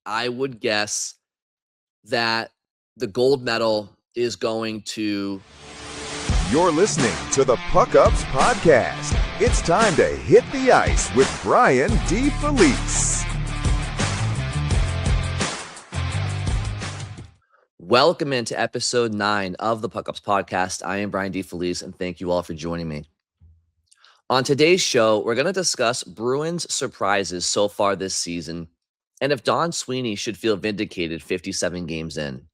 I would guess that the gold medal is going to... You're listening to the PuckUps Podcast. It's time to hit the ice with Brian DeFelice. Welcome into episode 9 of the PuckUps Podcast. I am Brian DeFelice, and thank you all for joining me. On today's show, we're going to discuss Bruins surprises so far this season, and if Don Sweeney should feel vindicated 57 games in.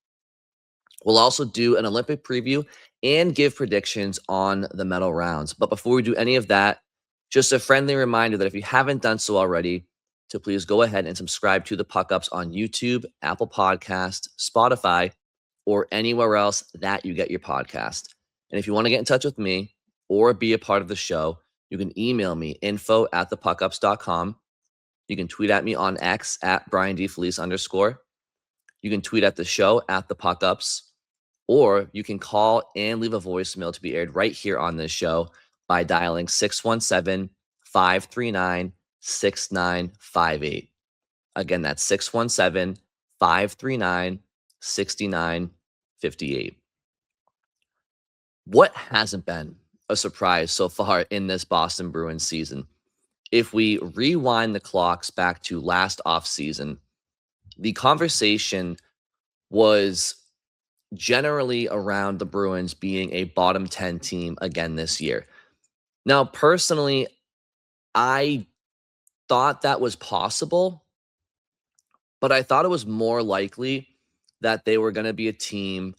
We'll also do an Olympic preview and give predictions on the medal rounds. But before we do any of that, just a friendly reminder that if you haven't done so already, to please go ahead and subscribe to the PuckUps on YouTube, Apple Podcast, Spotify, or anywhere else that you get your podcast. And if you want to get in touch with me or be a part of the show, you can email me, info@thepuckups.com. You can tweet at me on X at @BrianDFelice_. You can tweet at the show at the PuckUps, or you can call and leave a voicemail to be aired right here on this show by dialing 617-539-6958. Again, that's 617-539-6958. What hasn't been a surprise so far in this Boston Bruins season? If we rewind the clocks back to last offseason, the conversation was generally around the Bruins being a bottom 10 team again this year. Now, personally, I thought that was possible, but I thought it was more likely that they were going to be a team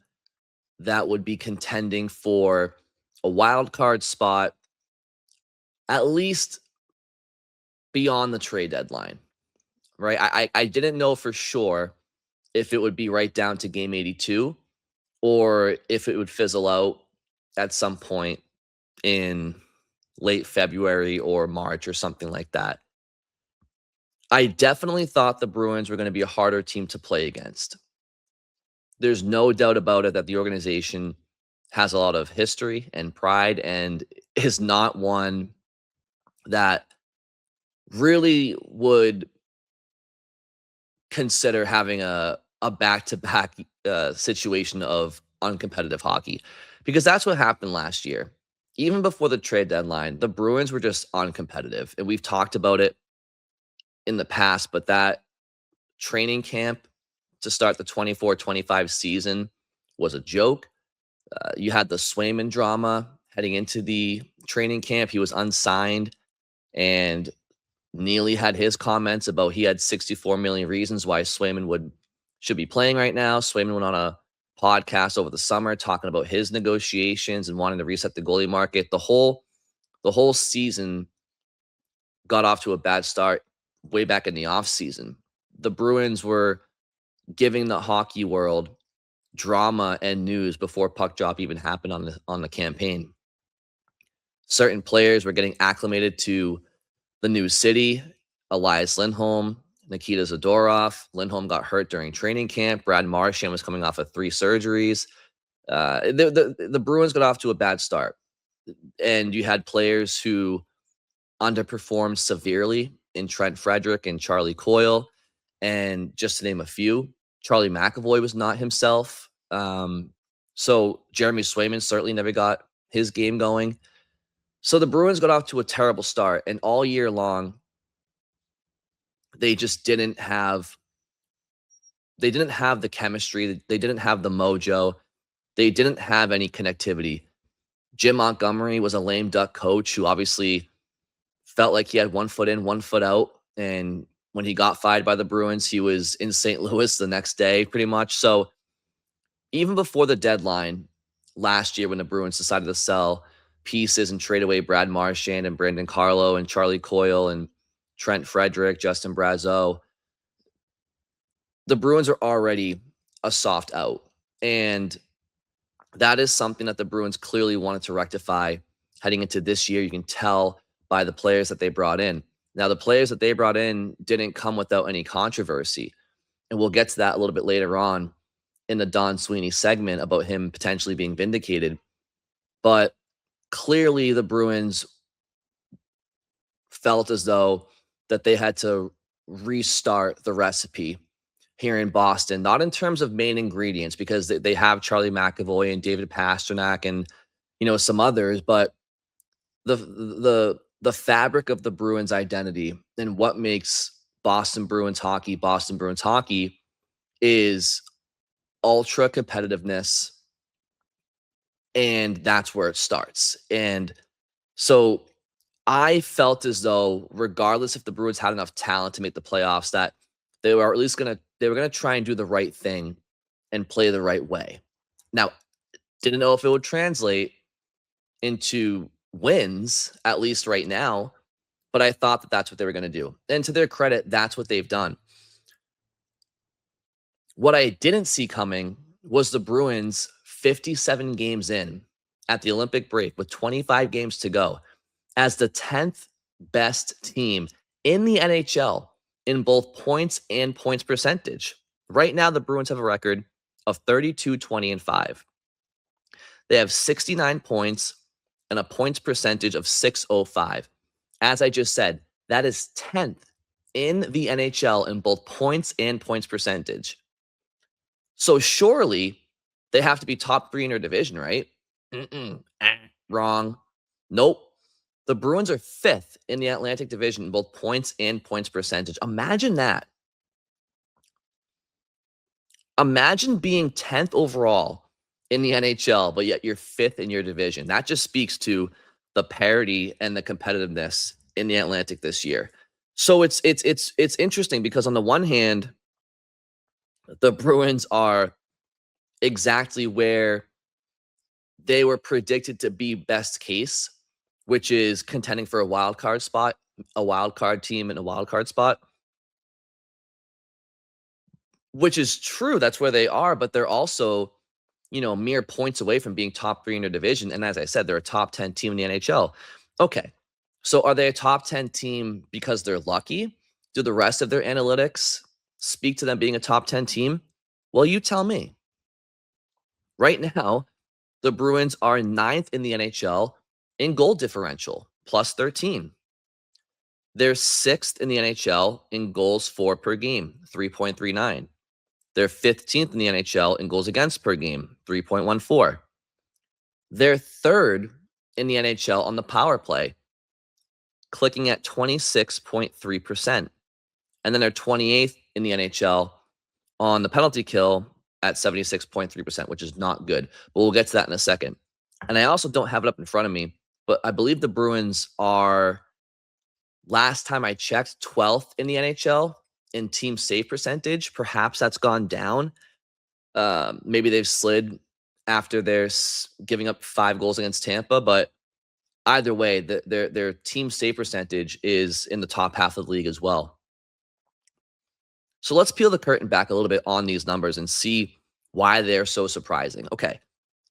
that would be contending for a wild card spot, at least beyond the trade deadline, right? I didn't know for sure if it would be right down to game 82 or if it would fizzle out at some point in late February or March or something like that. I definitely thought the Bruins were going to be a harder team to play against. There's no doubt about it that the organization has a lot of history and pride and is not one that really would consider having a back-to-back situation of uncompetitive hockey, because that's what happened last year. Even before the trade deadline, the Bruins were just uncompetitive, and we've talked about it in the past, but that training camp to start the 24-25 season was a joke. You had the Swayman drama heading into the training camp. He was unsigned, and Neely had his comments about he had 64 million reasons why Swayman should be playing right now. Swayman went on a podcast over the summer talking about his negotiations and wanting to reset the goalie market. The whole season got off to a bad start way back in the offseason. The Bruins were giving the hockey world drama and news before puck drop even happened on the campaign. Certain players were getting acclimated to the new city. Elias Lindholm, Nikita Zadorov. Lindholm got hurt during training camp. Brad Marchand was coming off of 3 surgeries. The Bruins got off to a bad start. And you had players who underperformed severely in Trent Frederick and Charlie Coyle. And just to name a few, Charlie McAvoy was not himself. So Jeremy Swayman certainly never got his game going. So the Bruins got off to a terrible start, and all year long, they just didn't have the chemistry. They didn't have the mojo. They didn't have any connectivity. Jim Montgomery was a lame duck coach who obviously felt like he had 1 foot in, 1 foot out. And when he got fired by the Bruins, he was in St. Louis the next day, pretty much. So even before the deadline last year, when the Bruins decided to sell pieces and trade away Brad Marchand and Brandon Carlo and Charlie Coyle and Trent Frederick, Justin Brazeau, the Bruins are already a soft out. And that is something that the Bruins clearly wanted to rectify heading into this year. You can tell by the players that they brought in. Now, the players that they brought in didn't come without any controversy. And we'll get to that a little bit later on in the Don Sweeney segment about him potentially being vindicated. But clearly the Bruins felt as though that they had to restart the recipe here in Boston, not in terms of main ingredients, because they have Charlie McAvoy and David Pastrnak and, some others, but the fabric of the Bruins identity and what makes Boston Bruins hockey is ultra competitiveness, and that's where it starts. And so I felt as though, regardless if the Bruins had enough talent to make the playoffs, that they were at least gonna try and do the right thing and play the right way. Now, didn't know if it would translate into wins, at least right now, but I thought that that's what they were gonna do. And to their credit, that's what they've done. What I didn't see coming was the Bruins 57 games in at the Olympic break with 25 games to go as the 10th best team in the NHL in both points and points percentage. Right now, the Bruins have a record of 32, 20, and 5. They have 69 points and a points percentage of .605. As I just said, that is 10th in the NHL in both points and points percentage. So surely they have to be top 3 in their division, right? Wrong. Nope. The Bruins are 5th in the Atlantic Division in both points and points percentage. Imagine that. Imagine being 10th overall in the NHL, but yet you're 5th in your division. That just speaks to the parity and the competitiveness in the Atlantic this year. So it's interesting because on the one hand, the Bruins are exactly where they were predicted to be best case, which is contending for a wild card spot, a wild card team in a wild card spot, which is true. That's where they are, but they're also, mere points away from being top 3 in their division. And as I said, they're a top 10 team in the NHL. Okay. So are they a top 10 team because they're lucky? Do the rest of their analytics speak to them being a top 10 team? Well, you tell me. Right now, the Bruins are 9th in the NHL in goal differential, plus 13. They're 6th in the NHL in goals for per game, 3.39. They're 15th in the NHL in goals against per game, 3.14. They're 3rd in the NHL on the power play, clicking at 26.3%. And then they're 28th in the NHL on the penalty kill at 76.3%, which is not good. But we'll get to that in a second. And I also don't have it up in front of me, but I believe the Bruins are, last time I checked, 12th in the NHL in team save percentage. Perhaps that's gone down. Maybe they've slid after they're giving up 5 goals against Tampa, but either way, their team save percentage is in the top half of the league as well. So let's peel the curtain back a little bit on these numbers and see why they're so surprising. Okay,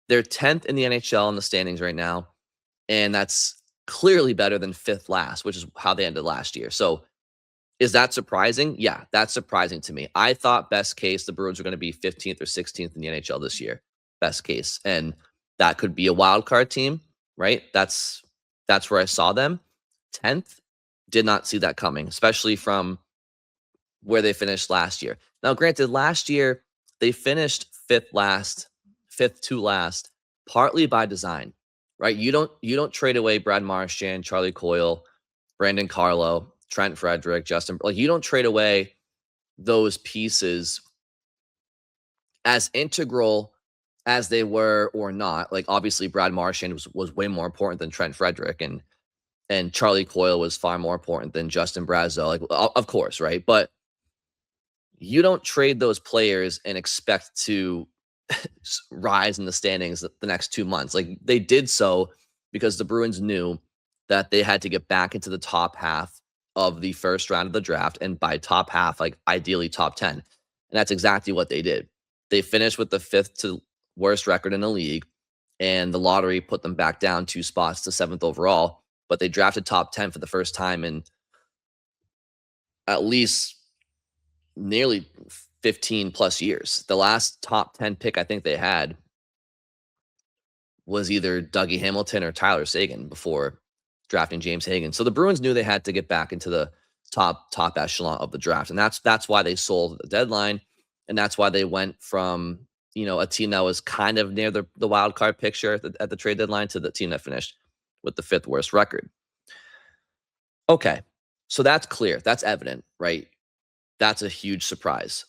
they're 10th in the NHL in the standings right now, and that's clearly better than 5th last, which is how they ended last year. So is that surprising? Yeah, that's surprising to me. I thought best case the Bruins were going to be 15th or 16th in the NHL this year, best case, and that could be a wild card team, right? That's where I saw them. 10th, did not see that coming, especially from where they finished last year. Now, granted, last year they finished 5th to last, partly by design, right? You don't trade away Brad Marchand, Charlie Coyle, Brandon Carlo, Trent Frederick, Justin. Like, you don't trade away those pieces as integral as they were or not. Like, obviously, Brad Marchand was way more important than Trent Frederick, and Charlie Coyle was far more important than Justin Brazeau. Like, of course, right? But you don't trade those players and expect to rise in the standings the next 2 months. Like, they did so because the Bruins knew that they had to get back into the top half of the first round of the draft, and by top half, like ideally top 10. And that's exactly what they did. They finished with the 5th to worst record in the league, and the lottery put them back down 2 spots to 7th overall, but they drafted top 10 for the first time in at least nearly 15 plus years. The last top 10 pick I think they had was either Dougie Hamilton or Tyler Seguin before drafting James Hagan. So the Bruins knew they had to get back into the top echelon of the draft. And that's why they sold at the deadline. And that's why they went from, a team that was kind of near the wild card picture at the trade deadline to the team that finished with the 5th worst record. Okay, so that's clear. That's evident, right? That's a huge surprise.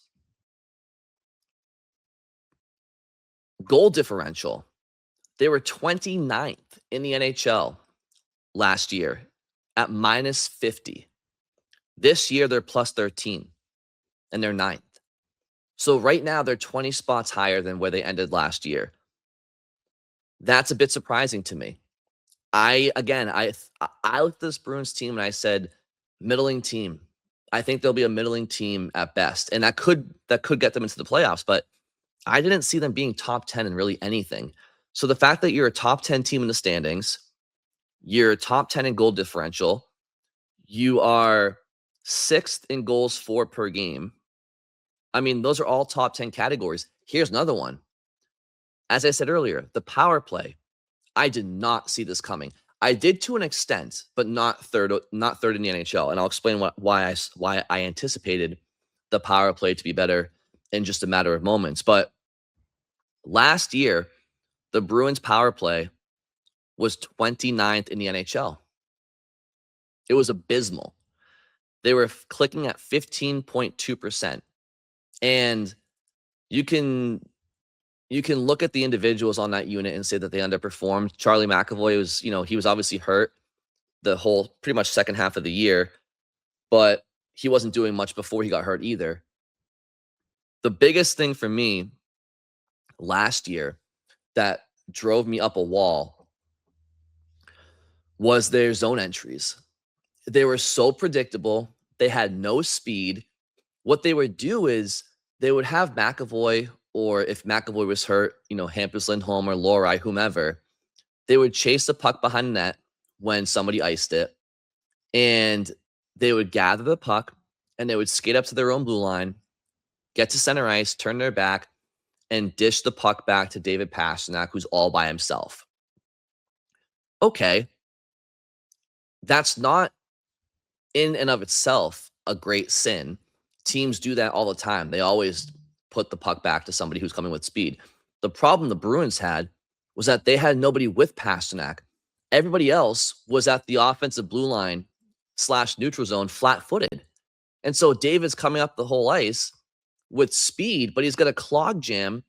Goal differential. They were 29th in the NHL last year at -50. This year, they're +13, and they're 9th. So right now, they're 20 spots higher than where they ended last year. That's a bit surprising to me. I looked at this Bruins team and I said, middling team. I think they'll be a middling team at best, and that could get them into the playoffs. But I didn't see them being top 10 in really anything. So the fact that you're a top 10 team in the standings, you're top 10 in goal differential, you are 6th in goals for per game. I mean, those are all top 10 categories. Here's another one. As I said earlier, the power play. I did not see this coming. I did to an extent, but not third in the NHL. And I'll explain why I anticipated the power play to be better in just a matter of moments. But last year, the Bruins power play was 29th in the NHL. It was abysmal. They were clicking at 15.2%. And you can look at the individuals on that unit and say that they underperformed. Charlie McAvoy was, he was obviously hurt the whole pretty much second half of the year, but he wasn't doing much before he got hurt either. The biggest thing for me last year that drove me up a wall was their zone entries. They were so predictable. They had no speed. What they would do is they would have McAvoy, or if McAvoy was hurt, Hampus Lindholm or Lohrei, whomever, they would chase the puck behind the net when somebody iced it, and they would gather the puck, and they would skate up to their own blue line, get to center ice, turn their back, and dish the puck back to David Pastrnak, who's all by himself. Okay. That's not in and of itself a great sin. Teams do that all the time. They always put the puck back to somebody who's coming with speed. The problem the Bruins had was that they had nobody with Pastrnak. Everybody else was at the offensive blue line / neutral zone flat-footed. And so David's coming up the whole ice with speed, but he's got a clog jam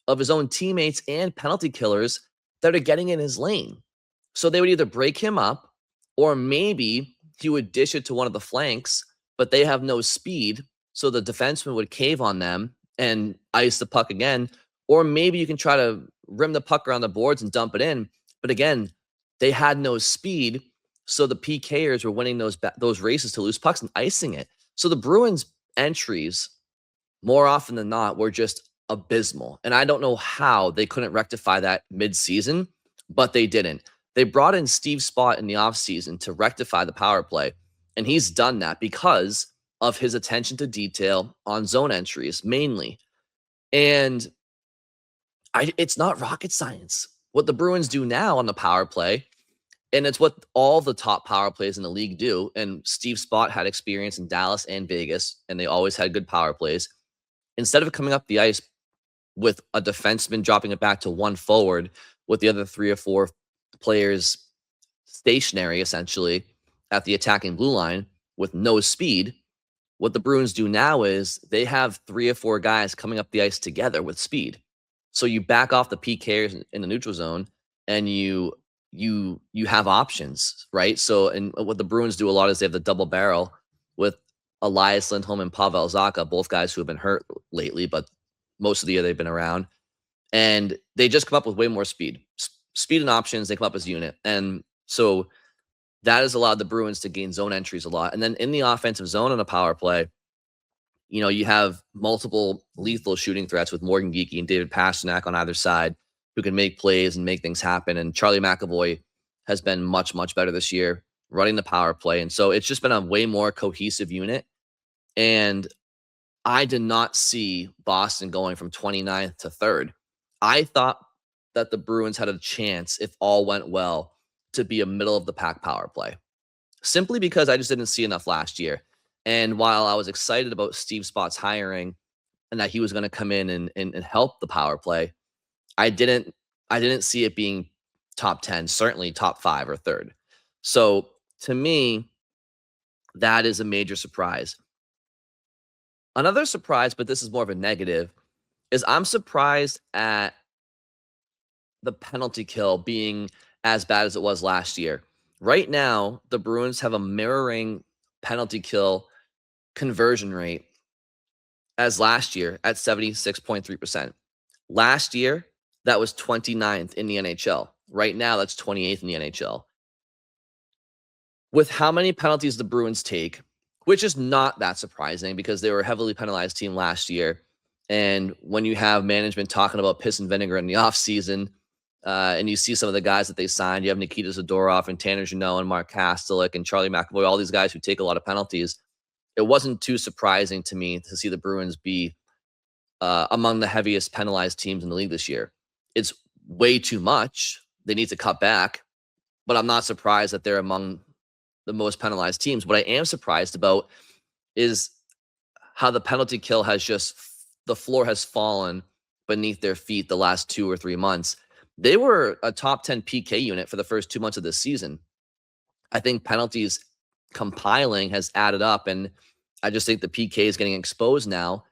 of his own teammates and penalty killers that are getting in his lane. So they would either break him up, or maybe he would dish it to one of the flanks, but they have no speed, so the defenseman would cave on them and ice the puck again. Or maybe you can try to rim the puck around the boards and dump it in. But again, they had no speed, so the PKers were winning those races to lose pucks and icing it. So the Bruins' entries, more often than not, were just abysmal. And I don't know how they couldn't rectify that mid-season, but they didn't. They brought in Steve Spott in the offseason to rectify the power play, and he's done that because of his attention to detail on zone entries, mainly. And it's not rocket science. What the Bruins do now on the power play, and it's what all the top power plays in the league do, and Steve Spott had experience in Dallas and Vegas, and they always had good power plays. Instead of coming up the ice with a defenseman dropping it back to one forward with the other 3 or 4 players stationary, essentially, at the attacking blue line with no speed, what the Bruins do now is they have 3 or 4 guys coming up the ice together with speed. So you back off the PKers in the neutral zone, and you have options, right? So, and what the Bruins do a lot is they have the double barrel with Elias Lindholm and Pavel Zacha, both guys who have been hurt lately, but most of the year they've been around. And they just come up with way more speed. Speed and options, they come up as a unit. And so that has allowed the Bruins to gain zone entries a lot. And then in the offensive zone on a power play, you have multiple lethal shooting threats with Morgan Geekie and David Pastrnak on either side who can make plays and make things happen. And Charlie McAvoy has been much, much better this year running the power play. And so it's just been a way more cohesive unit. And I did not see Boston going from 29th to 3rd. I thought that the Bruins had a chance, if all went well, to be a middle-of-the-pack power play. Simply because I just didn't see enough last year. And while I was excited about Steve Spott's hiring and that he was going to come in and help the power play. I didn't see it being top 10, certainly top 5 or third. So to me, that is a major surprise. Another surprise, but this is more of a negative, is I'm surprised at the penalty kill being as bad as it was last year. Right now, the Bruins have a mirroring penalty kill conversion rate as last year at 76.3%. Last year, that was 29th in the NHL. Right now, that's 28th in the NHL. With how many penalties the Bruins take, which is not that surprising because they were a heavily penalized team last year. And when you have management talking about piss and vinegar in the offseason, and you see some of the guys that they signed, you have Nikita Zadorov and Tanner Jeannot and Mark Kastelik and Charlie McAvoy, all these guys who take a lot of penalties. It wasn't too surprising to me to see the Bruins be among the heaviest penalized teams in the league this year. It's way too much. They need to cut back, but I'm not surprised that they're among the most penalized teams. What I am surprised about is how the penalty kill has just, the floor has fallen beneath their feet the last 2 or 3 months. They were a top 10 PK unit for the first 2 months of this season. I think penalties compiling has added up, and I just think the PK is getting exposed now,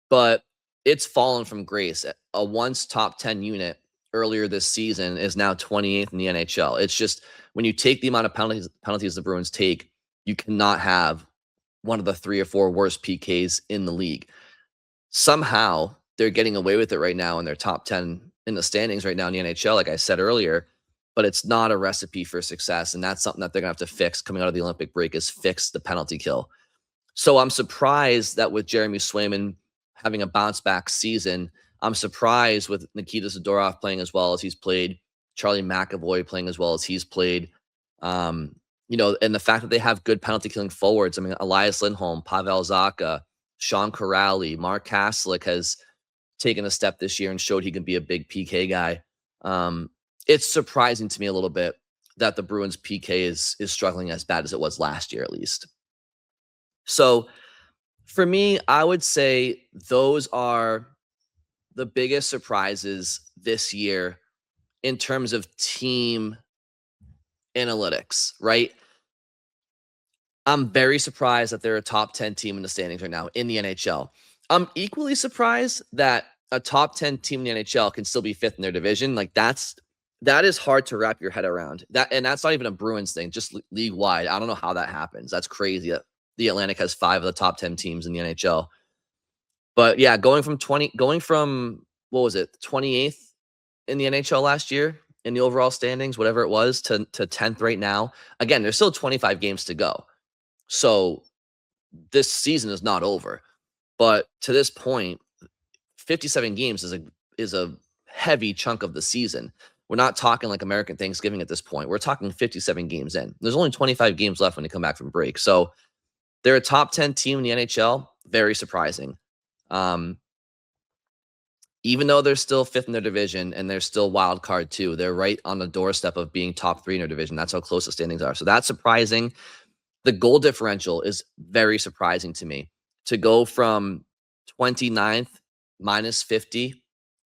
but it's fallen from grace. A once top 10 unit earlier this season is now 28th in the NHL. It's just, when you take the amount of penalties the Bruins take, you cannot have one of the 3 or 4 worst PKs in the league. Somehow they're getting away with it right now, and they're top 10 in the standings right now in the NHL, like I said earlier, but it's not a recipe for success. And that's something that they're going to have to fix coming out of the Olympic break, is fix the penalty kill. So I'm surprised that with Jeremy Swayman having a bounce back season, I'm surprised with Nikita Zadorov playing as well as he's played, Charlie McAvoy playing as well as he's played. And the fact that they have good penalty killing forwards. I mean, Elias Lindholm, Pavel Zacha, Sean Corrali, Mark Kastelik has taken a step this year and showed he can be a big PK guy. It's surprising to me a little bit that the Bruins PK is struggling as bad as it was last year, at least. So for me, I would say those are the biggest surprises this year in terms of team analytics, right? I'm very surprised that they're a top 10 team in the standings right now in the NHL. I'm equally surprised that a top 10 team in the NHL can still be 5th in their division. Like that is hard to wrap your head around. And that's not even a Bruins thing, just league wide. I don't know how that happens. That's crazy that the Atlantic has 5 of the top 10 teams in the NHL. But yeah, going from what was it, 28th in the NHL last year in the overall standings, whatever it was, to 10th right now. Again, there's still 25 games to go. So this season is not over. But to this point, 57 games is a heavy chunk of the season. We're not talking like American Thanksgiving at this point. We're talking 57 games in. There's only 25 games left when they come back from break. So they're a top 10 team in the NHL. Very surprising. Even though they're still 5th in their division and they're still wild card too, they're right on the doorstep of being top 3 in their division. That's how close the standings are. So that's surprising. The goal differential is very surprising to me. To go from 29th minus 50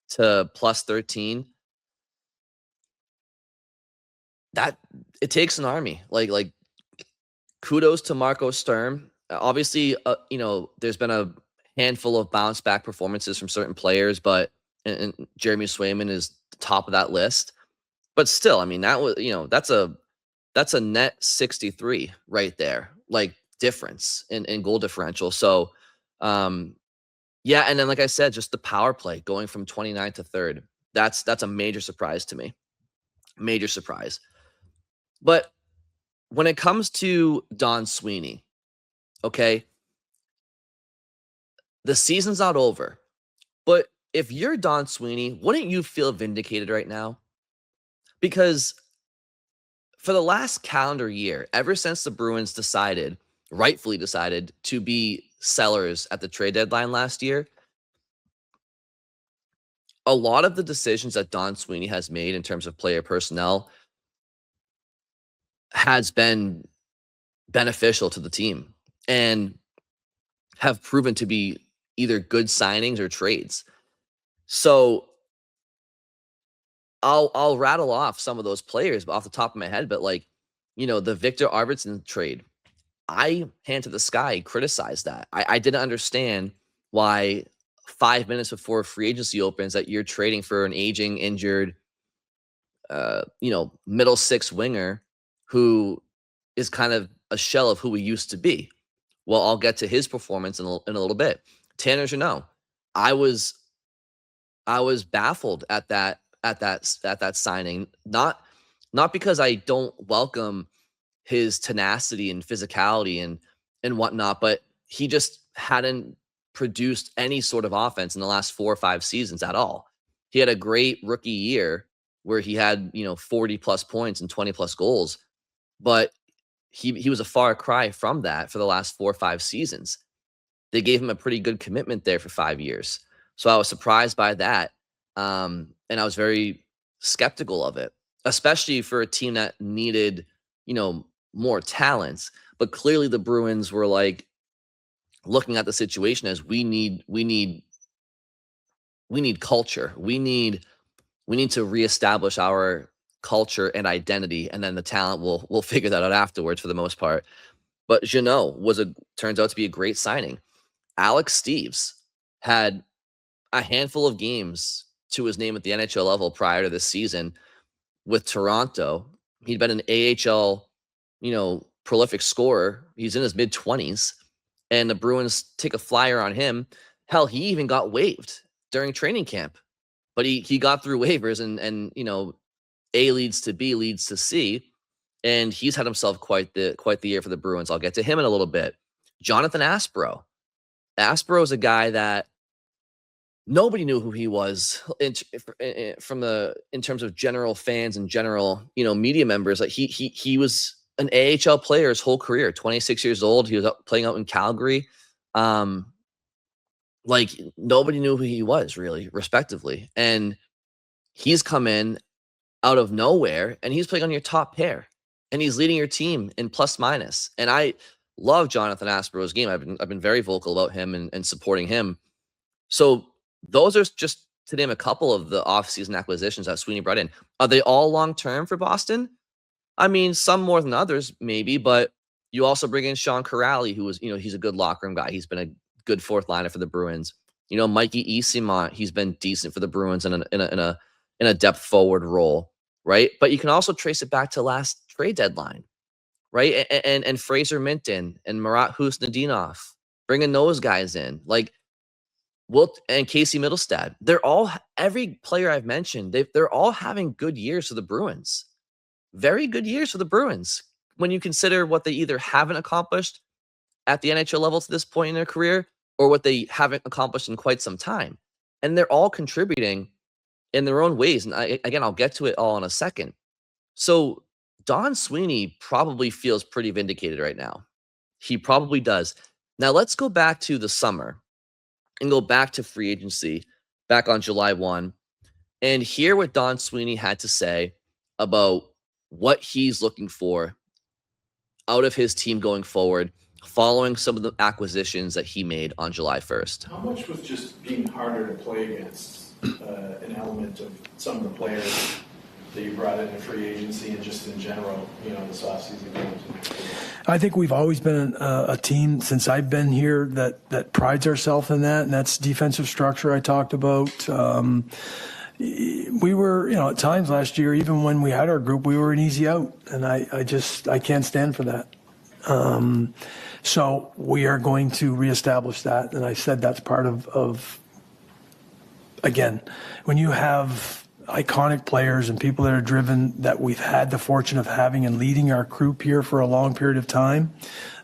to plus 13, that it takes an army. Like kudos to Marco Sturm. Obviously, there's been a handful of bounce back performances from certain players, but and Jeremy Swayman is the top of that list. But still, I mean, that was, that's a net 63 right there, like difference in goal differential. So, yeah. And then, like I said, just the power play going from 29th to 3rd. That's a major surprise to me. Major surprise. But when it comes to Don Sweeney, okay, the season's not over. But if you're Don Sweeney, wouldn't you feel vindicated right now? Because for the last calendar year, ever since the Bruins rightfully decided to be sellers at the trade deadline last year, a lot of the decisions that Don Sweeney has made in terms of player personnel has been beneficial to the team and have proven to be either good signings or trades. So I'll rattle off some of those players off the top of my head, but like, the Victor Arvidsson trade, I hand to the sky criticized that. I didn't understand why 5 minutes before free agency opens that you're trading for an aging, injured, middle six winger who is kind of a shell of who we used to be. Well, I'll get to his performance in a little bit. Tanner Jeannot, I was baffled at that signing. Not because I don't welcome his tenacity and physicality and whatnot, but he just hadn't produced any sort of offense in the last 4 or 5 seasons at all. He had a great rookie year where he had 40 plus points and 20 plus goals, but he was a far cry from that for the last 4 or 5 seasons. They gave him a pretty good commitment there for 5 years. So I was surprised by that. And I was very skeptical of it, especially for a team that needed, more talents. But clearly the Bruins were like looking at the situation as we need culture. We need to reestablish our culture and identity, and then the talent will figure that out afterwards for the most part. But Jeannot turns out to be a great signing. Alex Steeves had a handful of games to his name at the NHL level prior to this season with Toronto. He'd been an AHL, prolific scorer. He's in his mid-20s, and the Bruins take a flyer on him. Hell, he even got waived during training camp, but he got through waivers, and A leads to B leads to C, and he's had himself quite the year for the Bruins. I'll get to him in a little bit. Jonathan Aspro. Aspro is a guy that nobody knew who he was in terms of general fans and general media members. Like he was an AHL player his whole career. 26 years old. He was playing out in Calgary. Like nobody knew who he was really, respectively, and he's come in out of nowhere, and he's playing on your top pair, and he's leading your team in plus minus. And I love Jonathan Aspro's game. I've been very vocal about him and supporting him. So those are just to name a couple of the offseason acquisitions that Sweeney brought in. Are they all long-term for Boston? I mean, some more than others, maybe, but you also bring in Sean Corrali, who was, he's a good locker room guy. He's been a good fourth liner for the Bruins. Mikey Eyssimont, he's been decent for the Bruins in a depth forward role, right? But you can also trace it back to last trade deadline, right? And Fraser Minton and Marat Husnudinov, bringing those guys in, like, and Casey Middlestad. Every player I've mentioned, they're all having good years for the Bruins. Very good years for the Bruins when you consider what they either haven't accomplished at the NHL level to this point in their career or what they haven't accomplished in quite some time. And they're all contributing in their own ways. And I'll get to it all in a second. So Don Sweeney probably feels pretty vindicated right now. He probably does. Now let's go back to the summer and go back to free agency back on July 1 and hear what Don Sweeney had to say about what he's looking for out of his team going forward following some of the acquisitions that he made on July 1st. How much was just being harder to play against an element of some of the players that you brought in free agency and just in general, this offseason games? I think we've always been a team since I've been here that prides ourselves in that, and that's defensive structure I talked about. We were, at times last year, even when we had our group, we were an easy out, and I can't stand for that. So we are going to reestablish that, and I said that's part of again, when you have iconic players and people that are driven, that we've had the fortune of having and leading our group here for a long period of time,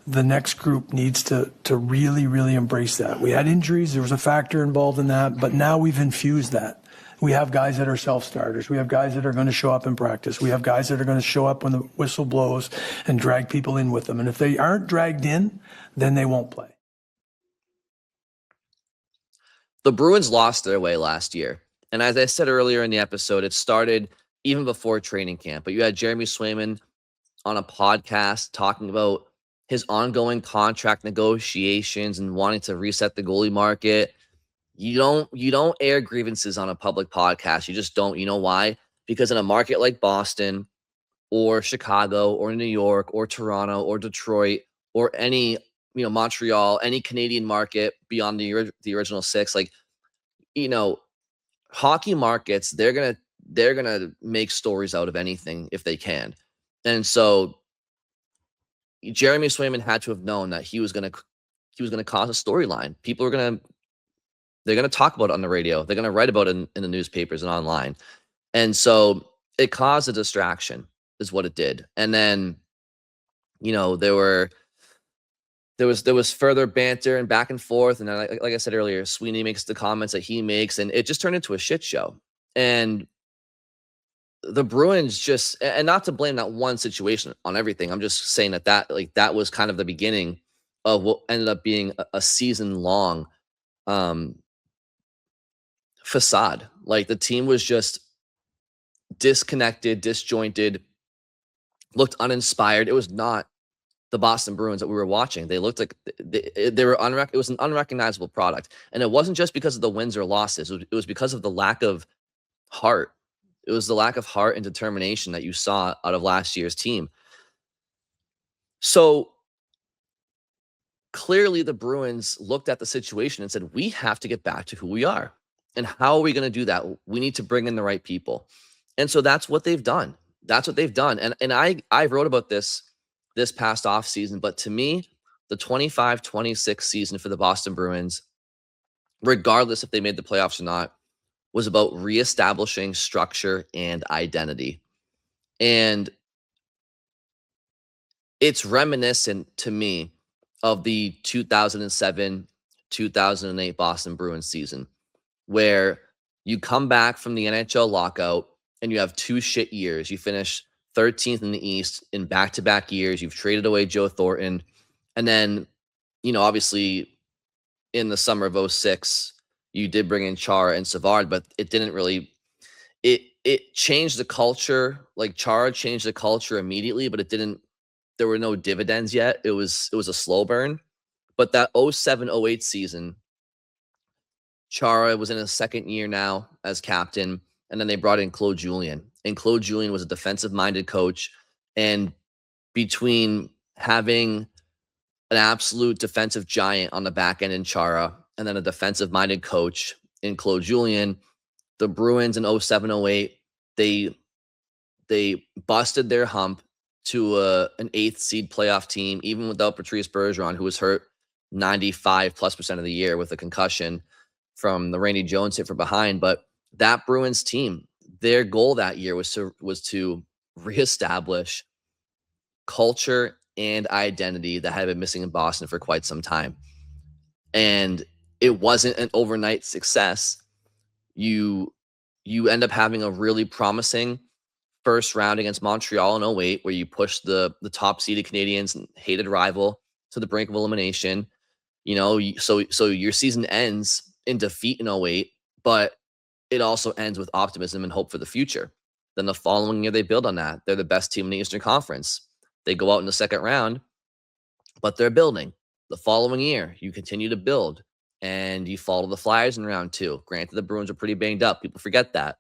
the next group needs to really, really embrace that. We had injuries, there was a factor involved in that, but now we've infused that. We have guys that are self-starters. We have guys that are going to show up in practice. We have guys that are going to show up when the whistle blows and drag people in with them. And if they aren't dragged in, then they won't play. The Bruins lost their way last year. And as I said earlier in the episode, it started even before training camp. But you had Jeremy Swayman on a podcast talking about his ongoing contract negotiations and wanting to reset the goalie market. You don't air grievances on a public podcast. You just don't. You know why? Because in a market like Boston or Chicago or New York or Toronto or Detroit or any, Montreal, any Canadian market beyond the original six, like, hockey markets, they're gonna make stories out of anything if they can. And so Jeremy Swayman had to have known that he was gonna cause a storyline. People are they're gonna talk about it on the radio. They're gonna write about it in the newspapers and online. And so it caused a distraction, is what it did. And then, there was further banter and back and forth. And then, like I said earlier, Sweeney makes the comments that he makes, and it just turned into a shit show. And the Bruins just, and not to blame that one situation on everything. I'm just saying that was kind of the beginning of what ended up being a season long facade. Like, the team was just disconnected, disjointed, looked uninspired. It was not the Boston Bruins that we were watching. They looked like they were it was an unrecognizable product. And it wasn't just because of the wins or losses. It was because of the lack of heart. It was the lack of heart and determination that you saw out of last year's team. So clearly the Bruins looked at the situation and said, we have to get back to who we are. And how are we going to do that? We need to bring in the right people. And so that's what they've done. And I wrote about this past off season, but to me, the 25-26 season for the Boston Bruins, regardless if they made the playoffs or not, was about reestablishing structure and identity. And it's reminiscent to me of the 2007-2008 Boston Bruins season, where you come back from the NHL lockout and you have 2 shit years. You finish 13th in the East in back-to-back years. You've traded away Joe Thornton. And then, obviously in the summer of 2006, you did bring in Chara and Savard, but it didn't really, it changed the culture. Like, Chara changed the culture immediately, but there were no dividends yet. It was a slow burn. But that 2007-2008 season, Chara was in his second year now as captain, and then they brought in Claude Julien. And Claude Julien was a defensive-minded coach. And between having an absolute defensive giant on the back end in Chara and then a defensive-minded coach in Claude Julien, the Bruins in 07-08, they busted their hump to an 8th seed playoff team, even without Patrice Bergeron, who was hurt 95+% of the year with a concussion from the Randy Jones hit from behind. But that Bruins team, their goal that year was to reestablish culture and identity that had been missing in Boston for quite some time. And it wasn't an overnight success. You end up having a really promising first round against Montreal in 08, where you pushed the top seeded Canadians and hated rival to the brink of elimination. So your season ends in defeat in 08, but it also ends with optimism and hope for the future. Then the following year, they build on that. They're the best team in the Eastern Conference. They go out in the second round, but they're building. The following year, you continue to build, and you fall to the Flyers in round 2. Granted, the Bruins are pretty banged up. People forget that.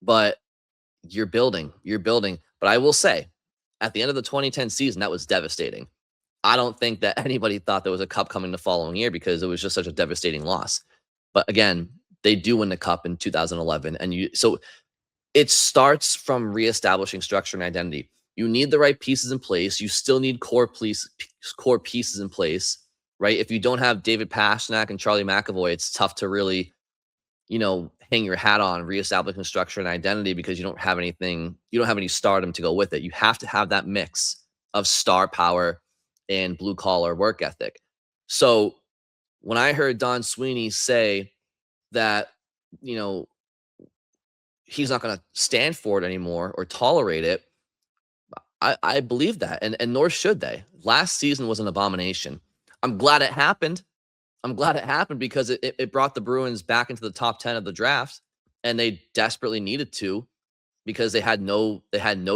But you're building. But I will say, at the end of the 2010 season, that was devastating. I don't think that anybody thought there was a cup coming the following year because it was just such a devastating loss. But again, they do win the cup in 2011. So it starts from reestablishing structure and identity. You need the right pieces in place. You still need core pieces in place, right? If you don't have David Pastrnak and Charlie McAvoy, it's tough to really, hang your hat on reestablishing structure and identity because you don't have any stardom to go with it. You have to have that mix of star power and blue collar work ethic. So when I heard Don Sweeney say that, he's not going to stand for it anymore or tolerate it, I believe that, and nor should they. Last season was an abomination. I'm glad it happened. Because it brought the Bruins back into the top 10 of the draft, and they desperately needed to, because they had no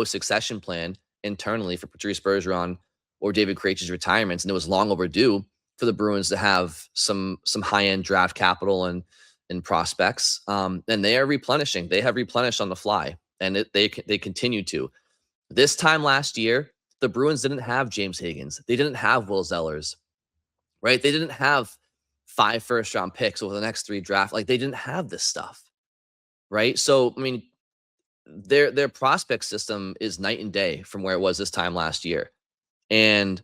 succession plan internally for Patrice Bergeron or David Krejci's retirements, and it was long overdue for the Bruins to have some high-end draft capital and prospects. And they are replenishing. They have replenished on the fly, and they continue to. This time last year, the Bruins didn't have James Higgins. They didn't have Will Zellers, right? They didn't have 5 first-round picks over the next 3 drafts. Like, they didn't have this stuff, right? So, I mean, their prospect system is night and day from where it was this time last year. And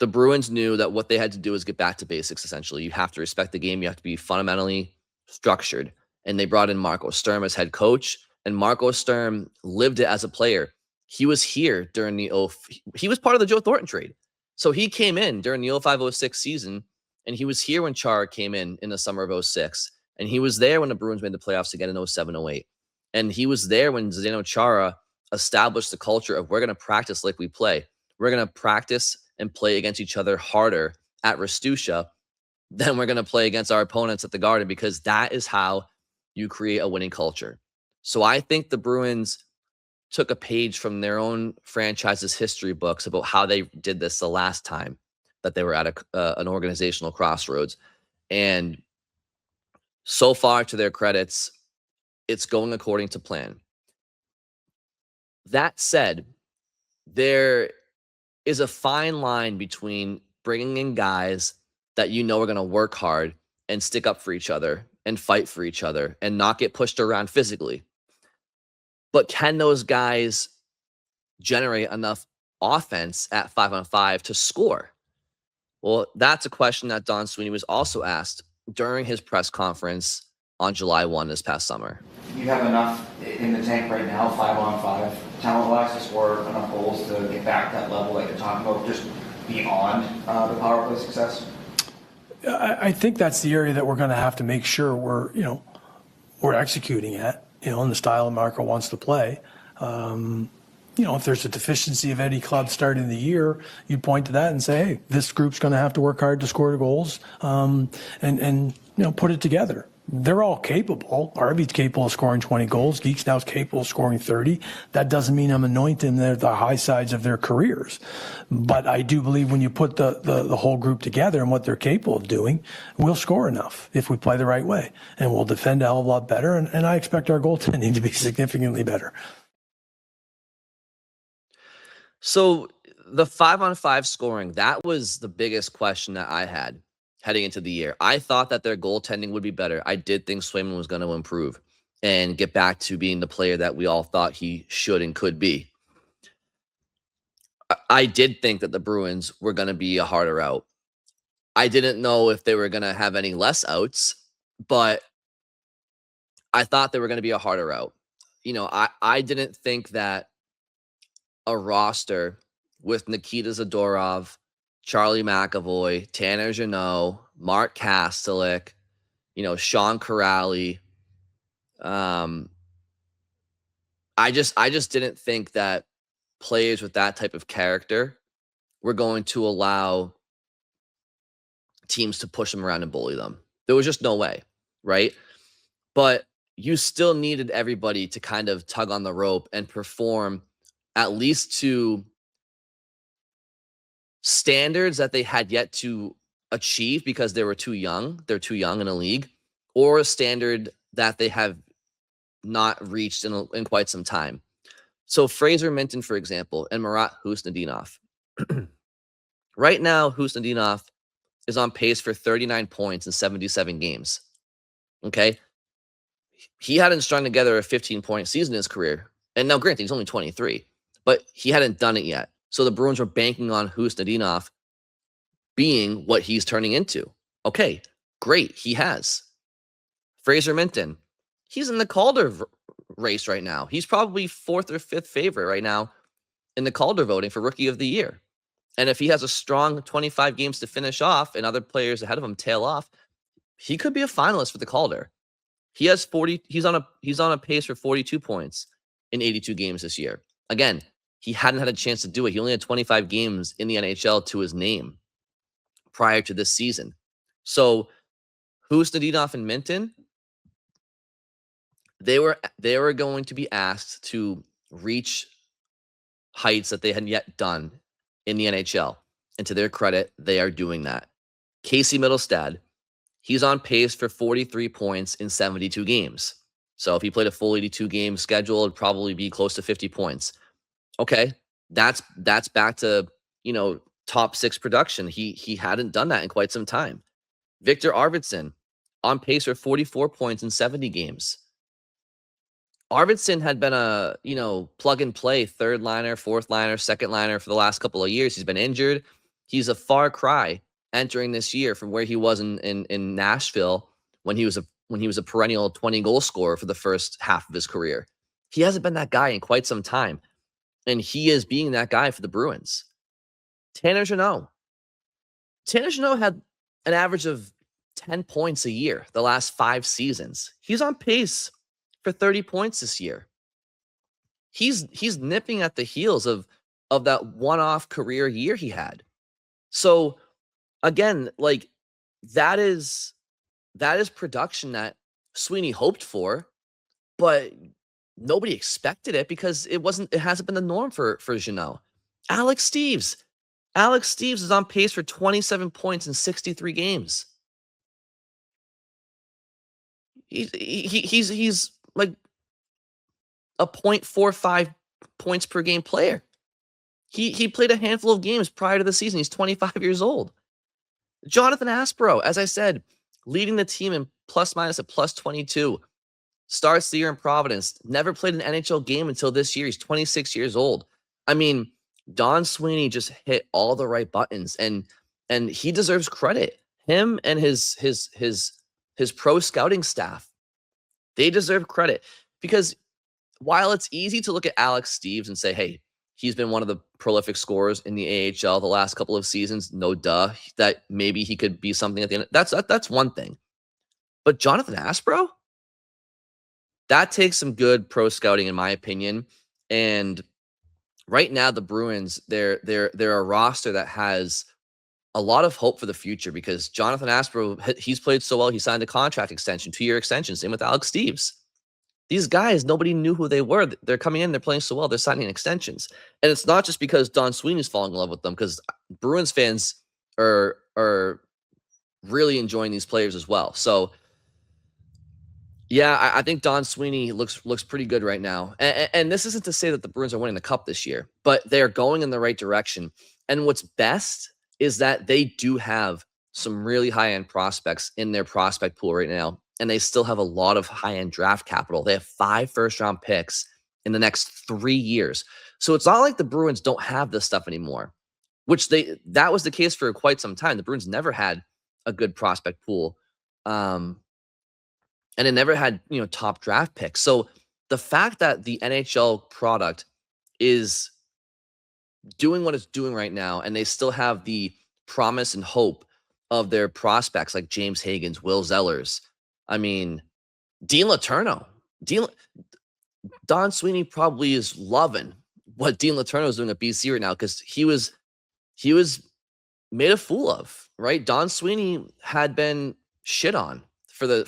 the Bruins knew that what they had to do is get back to basics, essentially. You have to respect the game. You have to be fundamentally structured. And they brought in Marco Sturm as head coach. And Marco Sturm lived it as a player. He was here during he was part of the Joe Thornton trade. So he came in during the 05-06 season, and he was here when Chara came in the summer of 06. And he was there when the Bruins made the playoffs again in 07-08. And he was there when Zdeno Chara established the culture of we're going to practice like we play. We're going to practice and play against each other harder at Rastusha than we're going to play against our opponents at the Garden, because that is how you create a winning culture. So I think the Bruins took a page from their own franchise's history books about how they did this the last time that they were at an organizational crossroads. And so far, to their credits, it's going according to plan. That said, there is a fine line between bringing in guys that you know are going to work hard and stick up for each other and fight for each other and not get pushed around physically. But can those guys generate enough offense at 5-on-5 to score? Well, that's a question that Don Sweeney was also asked during his press conference on July 1 this past summer. You have enough in the tank right now, 5-on-5, talent-wise, to score enough goals to get back that level that you're talking about, just beyond the power play success? I think that's the area that we're going to have to make sure we're executing at, in the style Marco wants to play. If there's a deficiency of any club starting the year, you point to that and say, hey, this group's going to have to work hard to score the goals, and put it together. They're all capable. Arby's capable of scoring 20 goals. Geeks now's capable of scoring 30. That doesn't mean I'm anointing the high sides of their careers. But I do believe when you put the whole group together and what they're capable of doing, we'll score enough if we play the right way. And we'll defend a hell of a lot better. And I expect our goaltending to be significantly better. So the 5-on-5 scoring, that was the biggest question that I had heading into the year. I thought that their goaltending would be better. I did think Swayman was going to improve and get back to being the player that we all thought he should and could be. I did think that the Bruins were going to be a harder out. I didn't know if they were going to have any less outs, but I thought they were going to be a harder out. I didn't think that a roster with Nikita Zadorov, Charlie McAvoy, Tanner Jeannot, Mark Kastelik, Sean Corrali. I just didn't think that players with that type of character were going to allow teams to push them around and bully them. There was just no way, right? But you still needed everybody to kind of tug on the rope and perform at least to standards that they had yet to achieve because they were too young. They're too young in a league, or a standard that they have not reached in quite some time. So Fraser Minton, for example, and Marat Husnudinov. Right now, Husnudinov is on pace for 39 points in 77 games. Okay? He hadn't strung together a 15-point season in his career. And now, granted, he's only 23, but he hadn't done it yet. So the Bruins were banking on Husnudinov being what he's turning into. Okay, great, he has. Fraser Minton, he's in the Calder race right now. He's probably 4th or 5th favorite right now in the Calder voting for Rookie of the Year. And if he has a strong 25 games to finish off and other players ahead of him tail off, he could be a finalist for the Calder. He has 40. He's on a pace for 42 points in 82 games this year. Again, he hadn't had a chance to do it. He only had 25 games in the NHL to his name prior to this season. So Husnudinov and Minton, they were going to be asked to reach heights that they hadn't yet done in the NHL. And to their credit, they are doing that. Casey Middlestad, he's on pace for 43 points in 72 games. So if he played a full 82 game schedule, it'd probably be close to 50 points. Okay, that's back to, top 6 production. He hadn't done that in quite some time. Victor Arvidsson on pace for 44 points in 70 games. Arvidsson had been a, plug and play third liner, fourth liner, second liner for the last couple of years. He's been injured. He's a far cry entering this year from where he was in Nashville when he was a perennial 20 goal scorer for the first half of his career. He hasn't been that guy in quite some time, and he is being that guy for the Bruins. Tanner Jeannot had an average of 10 points a year the last 5 seasons. He's on pace for 30 points this year. He's nipping at the heels of that one-off career year he had. So again, like that is production that Sweeney hoped for, but nobody expected it because it hasn't been the norm for Jeannot. Alex Steeves is on pace for 27 points in 63 games. He's like a 0.45 points per game player. He played a handful of games prior to the season. He's 25 years old. Jonathan Aspro, as I said, leading the team in plus minus at plus 22. Starts the year in Providence. Never played an NHL game until this year. He's 26 years old. I mean, Don Sweeney just hit all the right buttons, and he deserves credit. Him and his pro scouting staff, they deserve credit because while it's easy to look at Alex Steeves and say, hey, he's been one of the prolific scorers in the AHL the last couple of seasons, no duh, that maybe he could be something at the end. That's one thing. But Jonathan Aspro, that takes some good pro scouting, in my opinion. And right now, the Bruins, they're a roster that has a lot of hope for the future because Jonathan Aspro, he's played so well. He signed a contract extension, 2-year extension. Same with Alex Steeves. These guys, nobody knew who they were. They're coming in, they're playing so well, they're signing extensions. And it's not just because Don Sweeney's falling in love with them, because Bruins fans are really enjoying these players as well. So, yeah, I think Don Sweeney looks pretty good right now. And this isn't to say that the Bruins are winning the cup this year, but they're going in the right direction. And what's best is that they do have some really high-end prospects in their prospect pool right now, and they still have a lot of high-end draft capital. They have 5 first-round picks in the next 3 years. So it's not like the Bruins don't have this stuff anymore, which that was the case for quite some time. The Bruins never had a good prospect pool. And it never had, top draft picks. So the fact that the NHL product is doing what it's doing right now, and they still have the promise and hope of their prospects like James Higgins, Will Zellers. I mean, Dean Letourneau. Don Sweeney probably is loving what Dean Letourneau is doing at BC right now because he was made a fool of, right? Don Sweeney had been shit on for the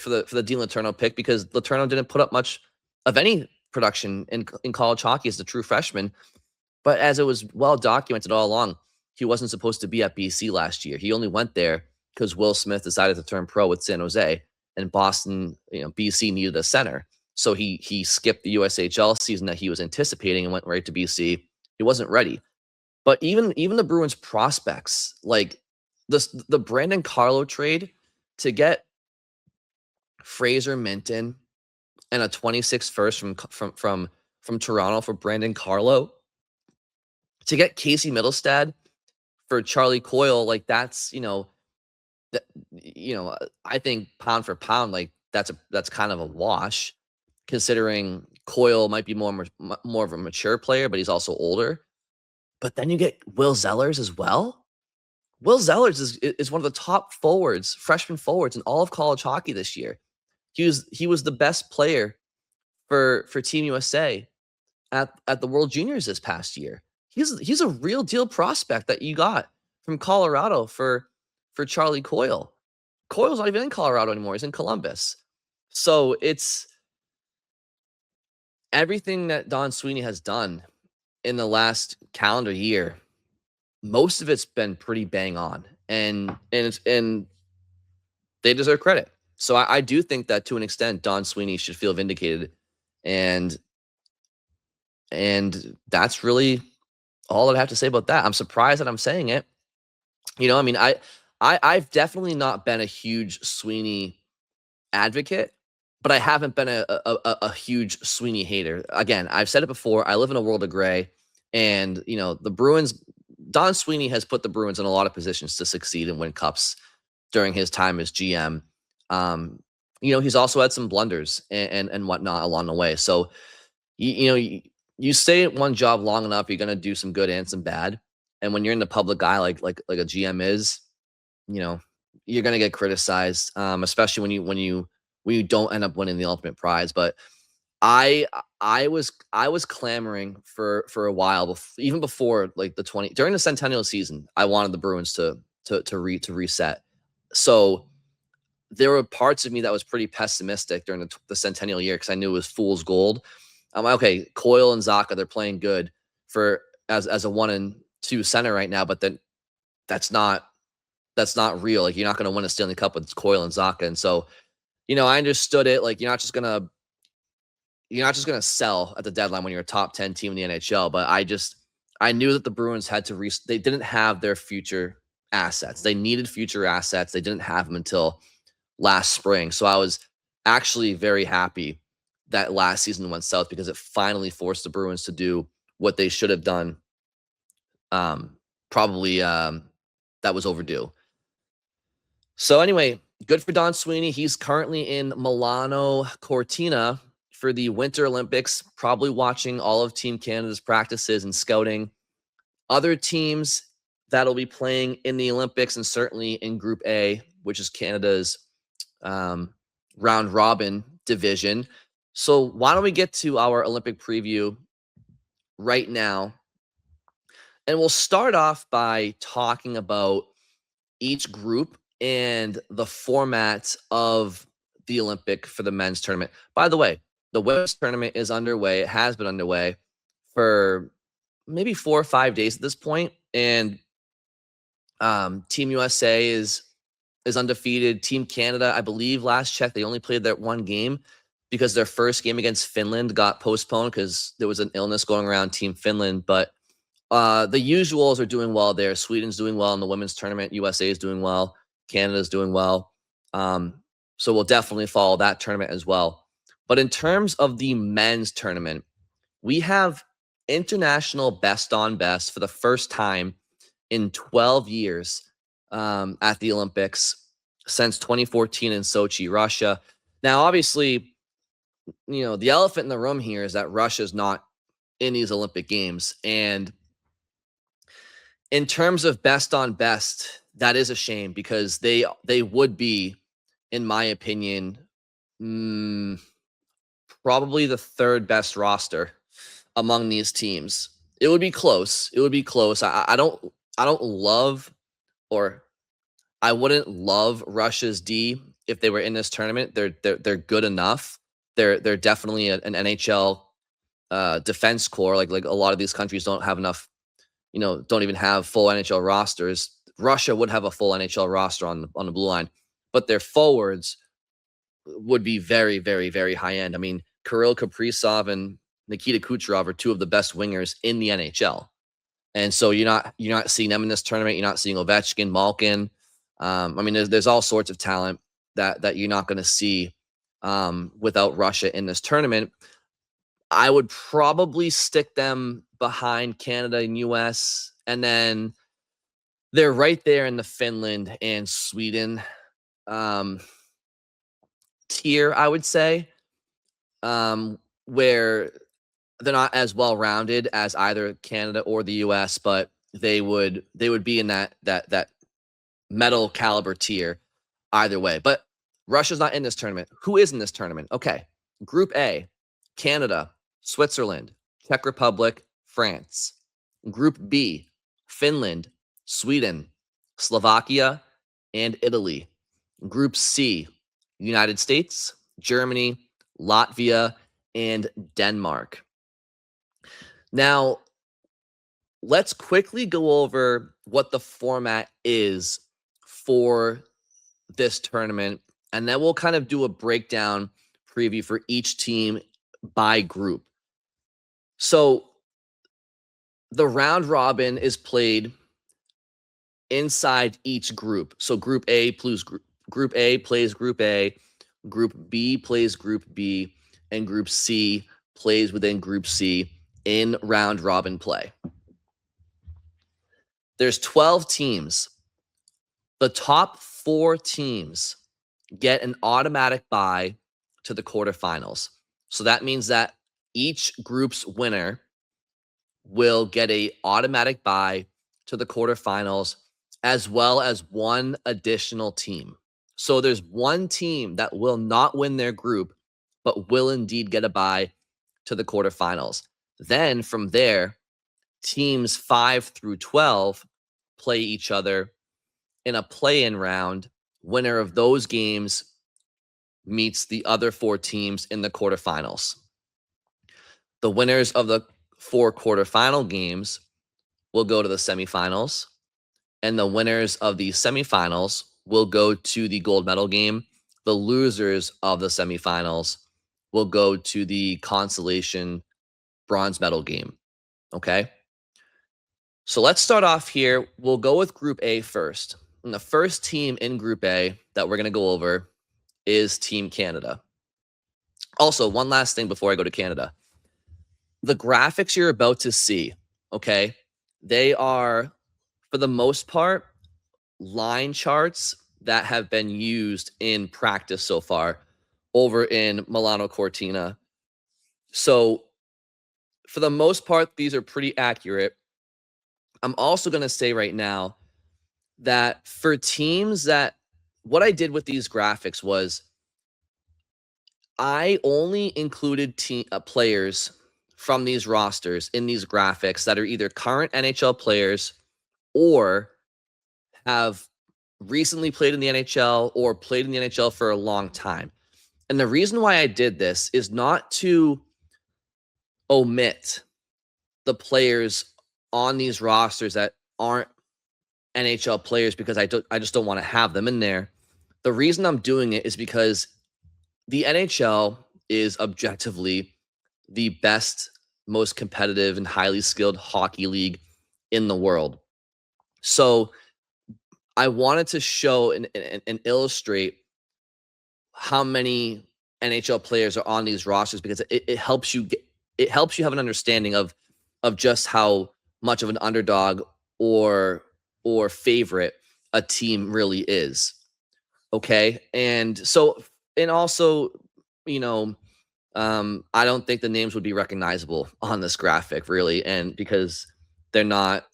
Dean Letourneau pick because Letourneau didn't put up much of any production in college hockey as a true freshman. But as it was well documented all along, he wasn't supposed to be at BC last year. He only went there because Will Smith decided to turn pro with San Jose, and Boston, BC needed a center. So he skipped the USHL season that he was anticipating and went right to BC. He wasn't ready. But even the Bruins prospects, like the Brandon Carlo trade to get Fraser Minton and a 26th first from Toronto for Brandon Carlo, to get Casey Middlestad for Charlie Coyle, like that's I think pound for pound, like that's kind of a wash, considering Coyle might be more of a mature player, but he's also older. But then you get Will Zellers as well. Will Zellers is one of the top freshman forwards in all of college hockey this year. He was the best player for Team USA at the World Juniors this past year. He's a real deal prospect that you got from Colorado for Charlie Coyle. Coyle's not even in Colorado anymore. He's in Columbus. So it's everything that Don Sweeney has done in the last calendar year most of it's been pretty bang on, and they deserve credit. So I do think that to an extent, Don Sweeney should feel vindicated, and that's really all I have to say about that. I'm surprised that I'm saying it. I mean, I've definitely not been a huge Sweeney advocate, but I haven't been a huge Sweeney hater. Again, I've said it before. I live in a world of gray, and the Bruins. Don Sweeney has put the Bruins in a lot of positions to succeed and win cups during his time as GM. He's also had some blunders and whatnot along the way. So, you stay at one job long enough, you're going to do some good and some bad. And when you're in the public eye, like a GM is, you're going to get criticized, especially when you don't end up winning the ultimate prize. But I was clamoring for a while, even before like during the centennial season, I wanted the Bruins to reset. So there were parts of me that was pretty pessimistic during the centennial year because I knew it was fool's gold. I'm like, okay, Coyle and Zacha, they're playing good as a 1 and 2 center right now, but then that's not real. Like, you're not going to win a Stanley Cup with Coyle and Zacha. And so, I understood it. Like, you're not just gonna sell at the deadline when you're a top 10 team in the NHL. But I knew that the Bruins had to they didn't have their future assets. They needed future assets. They didn't have them until last spring. So I was actually very happy that last season went south because it finally forced the Bruins to do what they should have done. Probably that was overdue. So anyway, good for Don Sweeney. He's currently in Milano Cortina for the Winter Olympics, probably watching all of Team Canada's practices and scouting other teams that'll be playing in the Olympics, and certainly in Group A, which is Canada's round robin division. So why don't we get to our Olympic preview right now? And we'll start off by talking about each group and the format of the Olympic for the men's tournament. By the way, the women's tournament is underway. It has been underway for maybe 4 or 5 days at this point. And Team USA is undefeated. Team Canada, I believe last check, they only played that one game because their first game against Finland got postponed because there was an illness going around Team Finland. But the usuals are doing well there. Sweden's doing well in the women's tournament. USA is doing well. Canada's doing well. So we'll definitely follow that tournament as well. But in terms of the men's tournament, we have international best on best for the first time in 12 years at the Olympics since 2014 in Sochi, Russia. Now, obviously, the elephant in the room here is that Russia's not in these Olympic Games. And in terms of best on best, that is a shame because they would be, in my opinion, probably the third best roster among these teams. It would be close. I don't love, or I wouldn't love Russia's D if they were in this tournament. They're good enough. They're definitely an NHL defense core. Like a lot of these countries don't have enough, don't even have full NHL rosters. Russia would have a full NHL roster on the blue line, but their forwards would be very, very, very high end. I mean, Kirill Kaprizov and Nikita Kucherov are two of the best wingers in the NHL. And so you're not seeing them in this tournament. You're not seeing Ovechkin, Malkin. I mean, there's all sorts of talent that you're not going to see without Russia in this tournament. I would probably stick them behind Canada and US, and then they're right there in the Finland and Sweden tier, I would say, where they're not as well rounded as either Canada or the US, but they would be in that medal caliber tier either way. But Russia's not in this tournament. Who is in this tournament? Okay. Group A, Canada, Switzerland, Czech Republic, France. Group B, Finland, Sweden, Slovakia, and Italy. Group C, United States, Germany, Latvia, and Denmark. Now, let's quickly go over what the format is for this tournament, and then we'll kind of do a breakdown preview for each team by group. So the round robin is played inside each group. So Group A plays Group A, Group B plays Group B, and Group C plays within Group C in round robin play. There's 12 teams. The top 4 teams get an automatic bye to the quarterfinals. So that means that each group's winner will get an automatic bye to the quarterfinals, as well as one additional team. So there's one team that will not win their group, but will indeed get a bye to the quarterfinals. Then from there, teams 5 through 12 play each other in a play-in round. Winner of those games meets the other 4 teams in the quarterfinals. The winners of the 4 quarterfinal games will go to the semifinals, and the winners of the semifinals will go to the gold medal game. The losers of the semifinals will go to the consolation bronze medal game. Okay? So let's start off here. We'll go with Group A first. And the first team in Group A that we're going to go over is Team Canada. Also, one last thing before I go to Canada. The graphics you're about to see, okay, they are, for the most part, line charts that have been used in practice so far over in Milano Cortina. So, for the most part, these are pretty accurate. I'm also going to say right now that for teams that, what I did with these graphics was I only included players from these rosters in these graphics that are either current NHL players or have recently played in the NHL or played in the NHL for a long time. And the reason why I did this is not to omit the players on these rosters that aren't NHL players, because I just don't want to have them in there. The reason I'm doing it is because the NHL is objectively the best, most competitive, and highly skilled hockey league in the world. So I wanted to show and illustrate how many NHL players are on these rosters, because it helps you have an understanding of just how much of an underdog or favorite a team really is. Okay. And so, and also, you know, I don't think the names would be recognizable on this graphic, really. And because they're not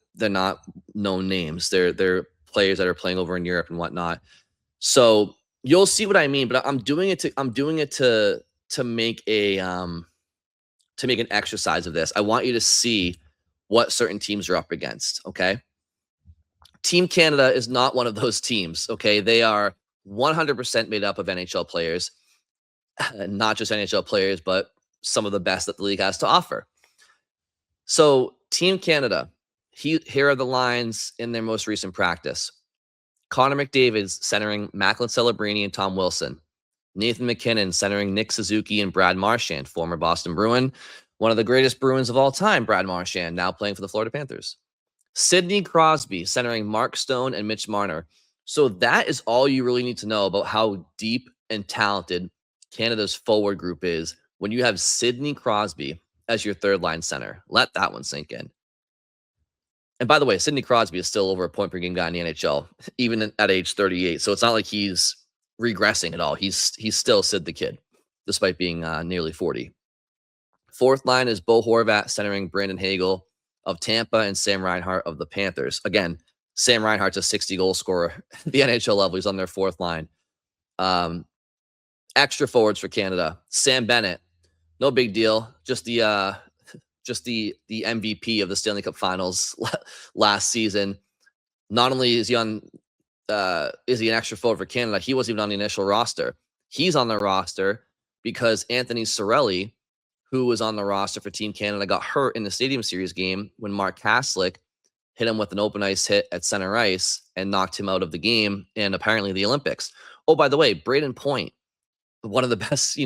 known names. They're players that are playing over in Europe and whatnot. So you'll see what I mean, but I'm doing it to make an exercise of this. I want you to see what certain teams are up against. Okay. Team Canada is not one of those teams, okay? They are 100% made up of NHL players, not just NHL players, but some of the best that the league has to offer. So, Team Canada, here are the lines in their most recent practice. Connor McDavid's centering Macklin Celebrini and Tom Wilson. Nathan McKinnon centering Nick Suzuki and Brad Marchand, former Boston Bruin, one of the greatest Bruins of all time, Brad Marchand, now playing for the Florida Panthers. Sidney Crosby centering Mark Stone and Mitch Marner. So that is all you really need to know about how deep and talented Canada's forward group is when you have Sidney Crosby as your third line center. Let that one sink in. And by the way, Sidney Crosby is still over a point per game guy in the NHL, even at age 38. So it's not like he's regressing at all. He's still Sid the Kid, despite being nearly 40. Fourth line is Bo Horvat centering Brandon Hagel of Tampa and Sam Reinhart of the Panthers. Again, Sam Reinhart's a 60-goal scorer at the NHL level. He's on their fourth line. Extra forwards for Canada. Sam Bennett, no big deal. Just the MVP of the Stanley Cup Finals last season. Not only is he an extra forward for Canada, he wasn't even on the initial roster. He's on the roster because Anthony Cirelli, who was on the roster for Team Canada, got hurt in the Stadium Series game when Mark Kaslick hit him with an open ice hit at center ice and knocked him out of the game and apparently the Olympics. Oh, by the way, Braden Point, one of the best,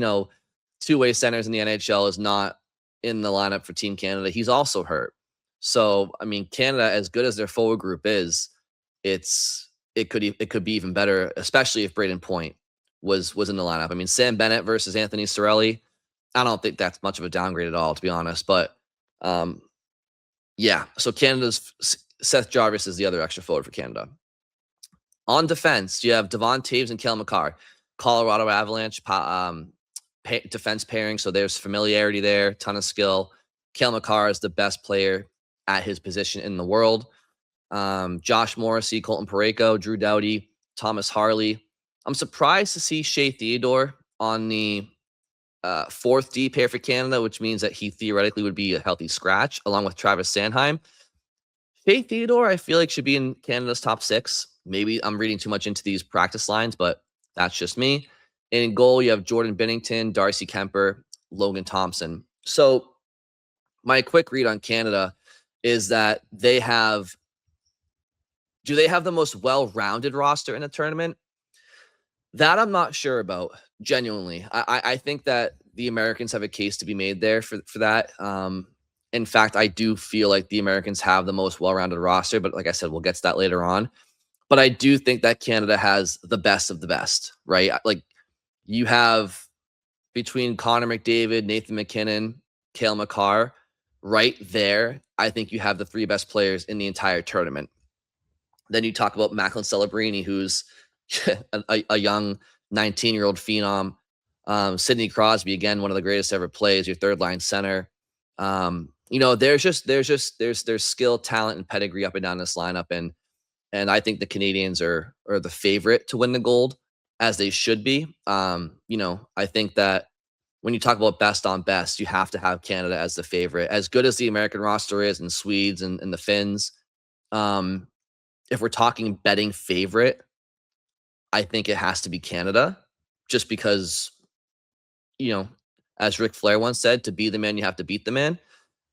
two-way centers in the NHL, is not in the lineup for Team Canada. He's also hurt. So, I mean, Canada, as good as their forward group is, it could be even better, especially if Braden Point was in the lineup. I mean, Sam Bennett versus Anthony Cirelli, I don't think that's much of a downgrade at all, to be honest. But yeah, so Canada's Seth Jarvis is the other extra forward for Canada. On defense, you have Devon Taves and Cale Makar, Colorado Avalanche defense pairing. So there's familiarity there, ton of skill. Cale Makar is the best player at his position in the world. Josh Morrissey, Colton Parayko, Drew Doughty, Thomas Harley. I'm surprised to see Shea Theodore on the fourth D pair for Canada, which means that he theoretically would be a healthy scratch along with Travis Sanheim. Shea Theodore, I feel like, should be in Canada's top 6. Maybe I'm reading too much into these practice lines, but that's just me. And in goal, you have Jordan Binnington, Darcy Kemper, Logan Thompson. So my quick read on Canada is that do they have the most well-rounded roster in the tournament? That I'm not sure about, genuinely. I think that the Americans have a case to be made there for that. In fact, I do feel like the Americans have the most well-rounded roster, but like I said, we'll get to that later on. But I do think that Canada has the best of the best, right? Like, you have between Connor McDavid, Nathan McKinnon, Cale Makar, right there, I think you have the 3 best players in the entire tournament. Then you talk about Macklin Celebrini, who's a young 19-year-old phenom. Sidney Crosby, again, one of the greatest ever plays, your third-line center. There's skill, talent, and pedigree up and down this lineup, and I think the Canadians are the favorite to win the gold, as they should be. I think that when you talk about best on best, you have to have Canada as the favorite. As good as the American roster is, and Swedes and the Finns, if we're talking betting favorite, I think it has to be Canada, just because, as Ric Flair once said, to be the man, you have to beat the man.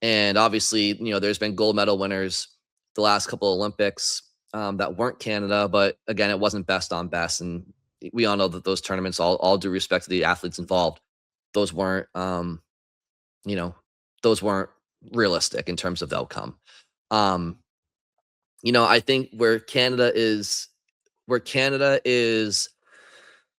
And obviously, there's been gold medal winners the last couple of Olympics that weren't Canada, but again, it wasn't best on best. And we all know that those tournaments, all due respect to the athletes involved, those weren't realistic in terms of the outcome. I think where Canada is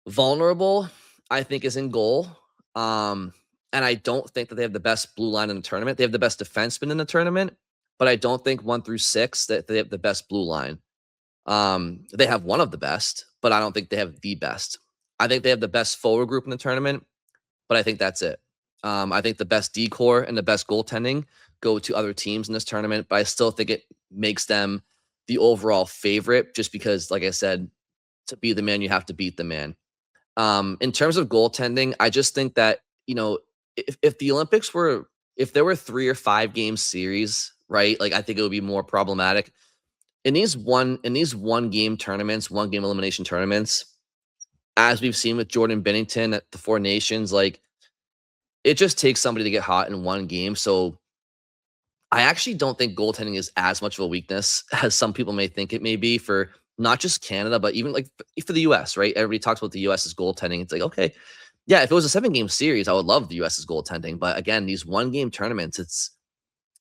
vulnerable, I think, is in goal. And I don't think that they have the best blue line in the tournament. They have the best defenseman in the tournament, but I don't think 1 through 6 that they have the best blue line. They have one of the best, but I don't think they have the best. I think they have the best forward group in the tournament, but I think that's it. I think the best decor and the best goaltending go to other teams in this tournament, but I still think it makes them the overall favorite, just because, like I said, to be the man, you have to beat the man. In terms of goaltending, I just think that, if the Olympics if there were 3 or 5 game series, right? Like, I think it would be more problematic. In these one game tournaments, 1 game elimination tournaments, as we've seen with Jordan Binnington at the 4 Nations, like, it just takes somebody to get hot in 1 game. So I actually don't think goaltending is as much of a weakness as some people may think it may be, for not just Canada, but even like for the US, right? Everybody talks about the US's goaltending. It's like, okay, yeah, if it was a 7-game series, I would love the US's goaltending. But again, these 1-game tournaments,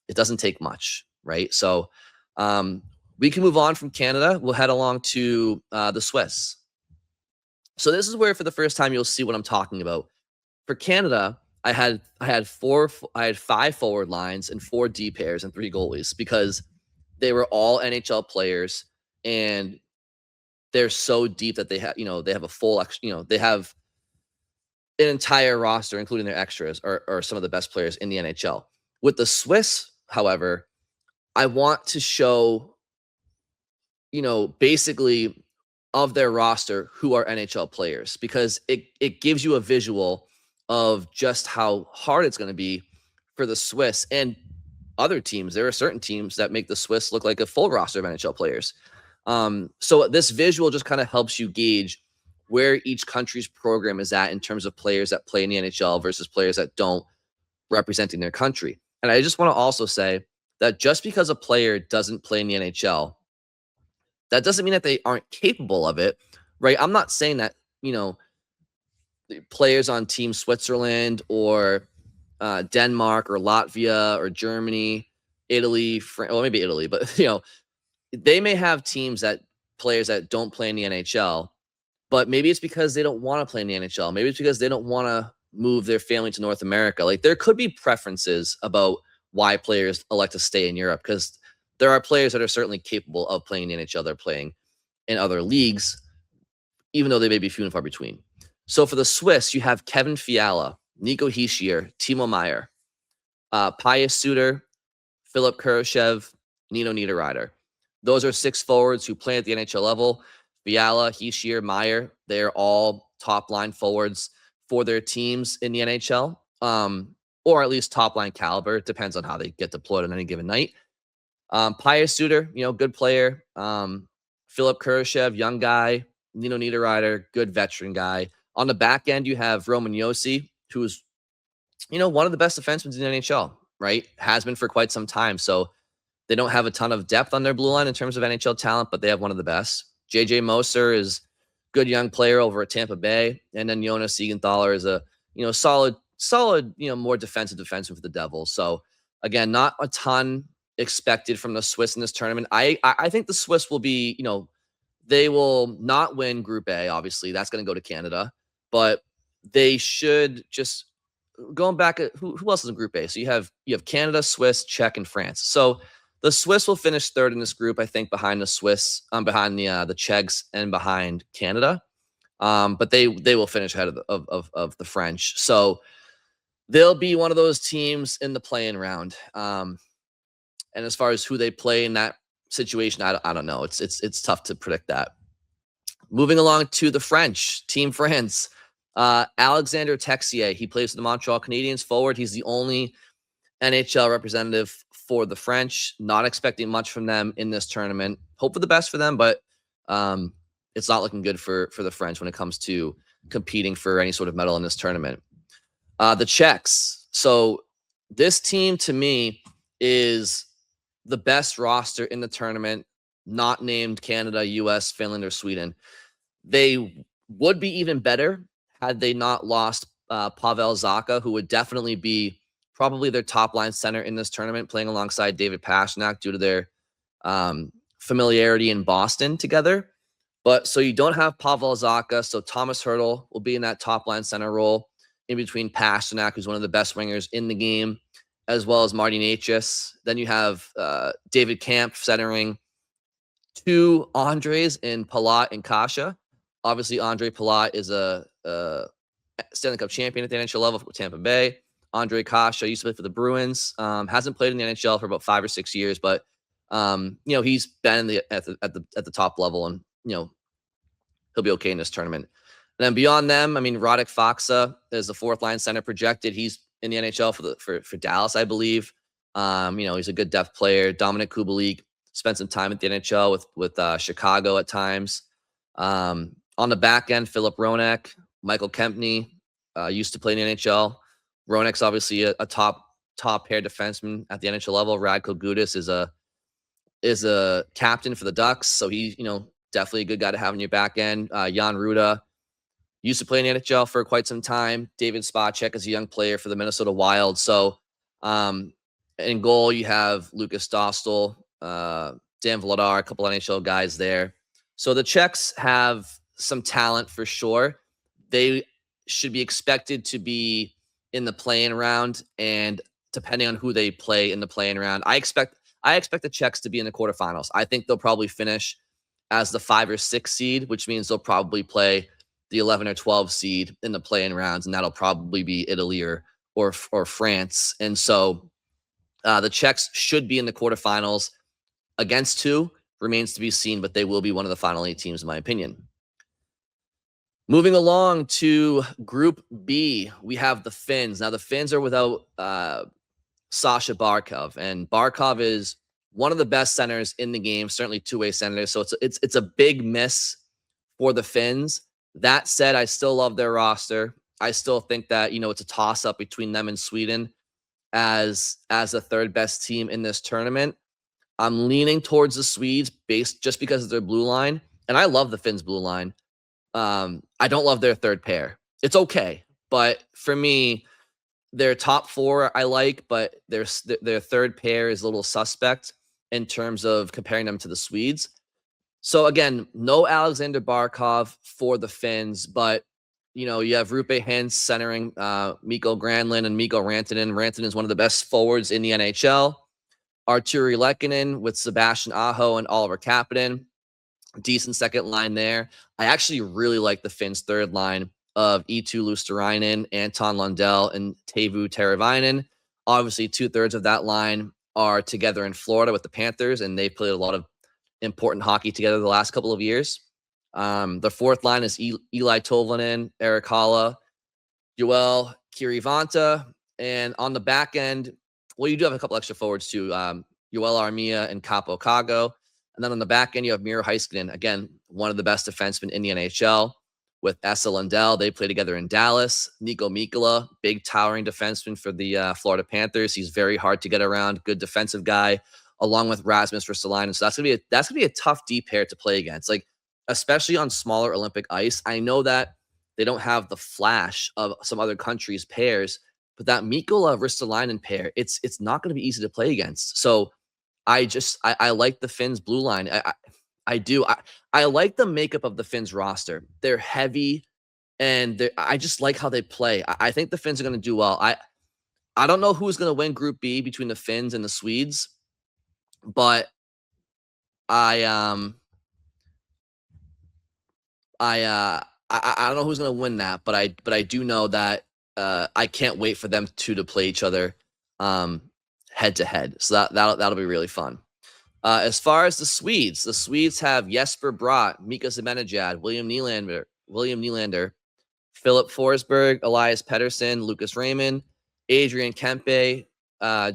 it doesn't take much, right? So we can move on from Canada. We'll head along to the Swiss. So this is where, for the first time, you'll see what I'm talking about. For Canada, I had 5 forward lines and 4 D pairs and 3 goalies, because they were all NHL players, and they're so deep that they have a full, they have an entire roster, including their extras, are some of the best players in the NHL. With the Swiss, however, I want to show, basically of their roster who are NHL players, because it gives you a visual of just how hard it's going to be for the Swiss and other teams. There are certain teams that make the Swiss look like a full roster of NHL players. So this visual just kind of helps you gauge where each country's program is at in terms of players that play in the NHL versus players that don't, representing their country. And I just want to also say that just because a player doesn't play in the NHL, that doesn't mean that they aren't capable of it, right? I'm not saying that, the players on Team Switzerland or Denmark or Latvia or Germany, Italy, well, maybe Italy, but, they may have players that don't play in the NHL, but maybe it's because they don't want to play in the NHL. Maybe it's because they don't want to move their family to North America. Like, there could be preferences about why players elect to stay in Europe, because there are players that are certainly capable of playing in the NHL. They're playing in other leagues, even though they may be few and far between. So for the Swiss, you have Kevin Fiala, Nico Hischier, Timo Meier, Pius Suter, Philip Kurashev, Nino Niederreiter. Those are 6 forwards who play at the NHL level. Fiala, Hischier, Meier, they're all top-line forwards for their teams in the NHL, or at least top-line caliber. It depends on how they get deployed on any given night. Pius Suter, good player. Philip Kurashev, young guy. Nino Niederreiter, good veteran guy. On the back end, you have Roman Josi, who's, one of the best defensemen in the NHL, right? Has been for quite some time. So they don't have a ton of depth on their blue line in terms of NHL talent, but they have one of the best. JJ Moser is good young player over at Tampa Bay. And then Jonas Siegenthaler is a, solid, more defensive defenseman for the Devils. So again, not a ton expected from the Swiss in this tournament. I think the Swiss will be, they will not win Group A, obviously. That's going to go to Canada. But they should just, going back at who else is in Group A? So you have Canada, Swiss, Czech, and France. So the Swiss will finish third in this group, I think, behind the Swiss, behind the Czechs, and behind Canada. But they will finish ahead of the French. So they'll be one of those teams in the play-in round. And as far as who they play in that situation, I don't know. It's tough to predict that. Moving along to the French, Team France. Alexander Texier, he plays for the Montreal Canadiens forward. He's the only NHL representative for the French. Not expecting much from them in this tournament. Hope for the best for them, but it's not looking good for the French when it comes to competing for any sort of medal in this tournament. The Czechs. So this team, to me, is the best roster in the tournament, not named Canada, US, Finland, or Sweden. They would be even better had they not lost Pavel Zacha, who would definitely be probably their top-line center in this tournament, playing alongside David Pastrnak due to their familiarity in Boston together. But so you don't have Pavel Zacha, so Thomas Hertl will be in that top-line center role in between Pastrnak, who's one of the best wingers in the game, as well as Marty Necas. Then you have David Kampf centering 2 Andres in Palat and Kasha. Obviously, Andre Palat is a Stanley Cup champion at the NHL level for Tampa Bay. Andre Kasha used to play for the Bruins. Hasn't played in the NHL for about 5 or 6 years, but he's been at the top level, and he'll be okay in this tournament. And then beyond them, Radek Faksa is the 4th-line center projected. He's in the NHL for Dallas, I believe. He's a good depth player. Dominic Kubalik spent some time at the NHL with Chicago at times. On the back end, Philip Hronek, Michael Kempny used to play in the NHL. Hronek's obviously a top pair defenseman at the NHL level. Radko Gudas is a captain for the Ducks, so he's definitely a good guy to have in your back end. Jan Ruda used to play in the NHL for quite some time. David Spacek is a young player for the Minnesota Wild. So in goal, you have Lucas Dostal, Dan Vladar, a couple NHL guys there. So the Czechs have some talent for sure. They should be expected to be in the play-in round, and depending on who they play in the play-in round, I expect the Czechs to be in the quarterfinals. I think they'll probably finish as the 5 or 6 seed, which means they'll probably play the 11 or 12 seed in the play-in rounds, and that'll probably be Italy or France. And so the Czechs should be in the quarterfinals. Against who remains to be seen, but they will be one of the final 8 teams, in my opinion. Moving along to Group B, we have the Finns. Now, the Finns are without Sasha Barkov, and Barkov is one of the best centers in the game, certainly two-way centers. So it's a big miss for the Finns. That said, I still love their roster. I still think that it's a toss-up between them and Sweden. as the third best team in this tournament. I'm leaning towards the Swedes just because of their blue line, and I love the Finns' blue line. I don't love their third pair. It's okay, but for me, their top four I like, but their third pair is a little suspect in terms of comparing them to the Swedes. So again, no Alexander Barkov for the Finns, but you have Rupe Hintz centering Mikko Granlund and Mikko Rantanen. Rantanen is one of the best forwards in the NHL. Arturi Lehkonen with Sebastian Aho and Oliver Kapanen. Decent second line there. I actually really like the Finns' third line of Eetu Luosterainen, Anton Lundell, and Teuvo Teravainen. Obviously, 2/3 of that line are together in Florida with the Panthers, and they've played a lot of important hockey together the last couple of years. The fourth line is Eli Tolvanen, Erik Haula, Joel Kirivanta, and on the back end, well, you do have a couple extra forwards too, Joel Armia and Capo Cago. And then on the back end, you have Miro Heiskanen, again, one of the best defensemen in the NHL, with Esa Lundell. They play together in Dallas. Nico Mikkola, big towering defenseman for the Florida Panthers. He's very hard to get around, good defensive guy, along with Rasmus Ristolainen. So that's gonna be a tough D pair to play against, like especially on smaller Olympic ice. I know that they don't have the flash of some other countries' pairs, but that Mikkola Ristolainen pair, it's not going to be easy to play against. So I like the Finns blue line. I do. I like the makeup of the Finns roster. They're heavy, and I just like how they play. I think the Finns are going to do well. I don't know who's going to win Group B between the Finns and the Swedes, but I don't know who's going to win that, but I do know that I can't wait for them to play each other head to head. So that'll be really fun. As far as the Swedes have Jesper Bratt, Mika Zibanejad, William Nylander, Philip Forsberg, Elias Pettersson, Lucas Raymond, Adrian Kempe,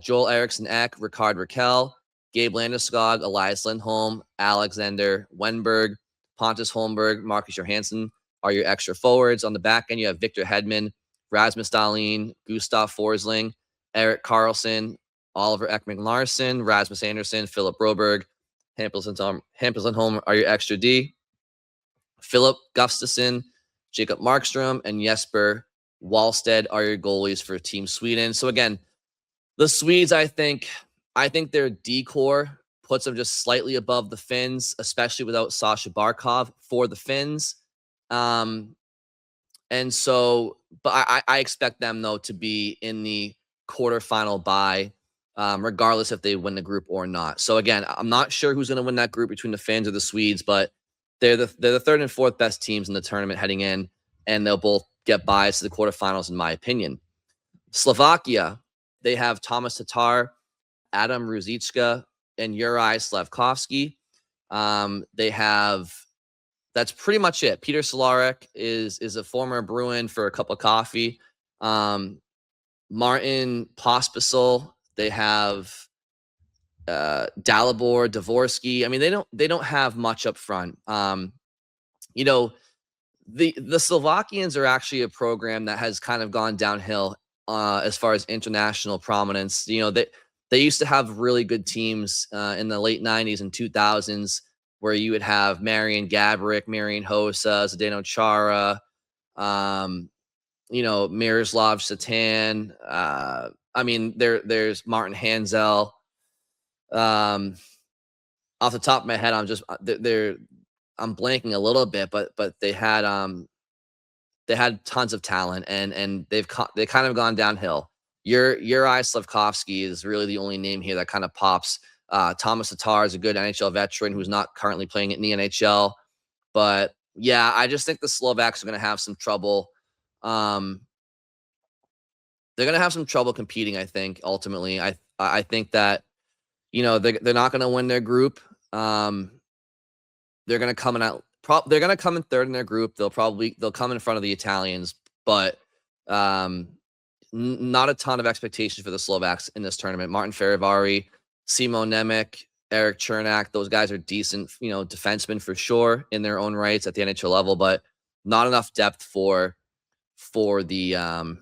Joel Eriksson Ek, Ricard Raquel, Gabe Landeskog, Elias Lindholm, Alexander Wenberg, Pontus Holmberg, Marcus Johansson are your extra forwards. On the back end, you have Victor Hedman, Rasmus Dahlin, Gustav Forsling, Erik Karlsson, Oliver Ekman-Larsson, Rasmus Andersson, Philip Broberg, Hampus Lindholm are your extra D. Philip Gustafsson, Jacob Markstrom, and Jesper Wallstedt are your goalies for Team Sweden. So again, the Swedes, I think their D core puts them just slightly above the Finns, especially without Sasha Barkov for the Finns. And so, but I expect them though to be in the quarterfinal bye, regardless if they win the group or not. So again, I'm not sure who's going to win that group between the Finns or the Swedes, but they're the third and fourth best teams in the tournament heading in, and they'll both get byes to the quarterfinals, in my opinion. Slovakia, they have Thomas Tatar, Adam Ruzicka, and Juraj Slavkovsky. That's pretty much it. Peter Cehlarik is a former Bruin for a cup of coffee. Martin Pospisil. They have Dalibor, Dvorsky. I mean, they don't have much up front. The Slovakians are actually a program that has kind of gone downhill as far as international prominence. They used to have really good teams in the late 90s and 2000s, where you would have Marian Gaborik, Marian Hossa, Zdeno Chara, Miroslav Satan. There's Martin Hanzel. Off the top of my head, I'm blanking a little bit, but they had tons of talent, and they kind of gone downhill. Juraj Slavkovsky is really the only name here that kind of pops. Thomas Tatar is a good NHL veteran who's not currently playing in the NHL. But yeah, I just think the Slovaks are going to have some trouble. They're going to have some trouble competing, I think, ultimately. I think that, they're not going to win their group. They're going to come in they're going to come in third in their group. They'll come in front of the Italians, but not a ton of expectations for the Slovaks in this tournament. Martin Ferivari, Simon Nemec, Eric Chernak, those guys are decent, defensemen for sure in their own rights at the NHL level, but not enough depth for the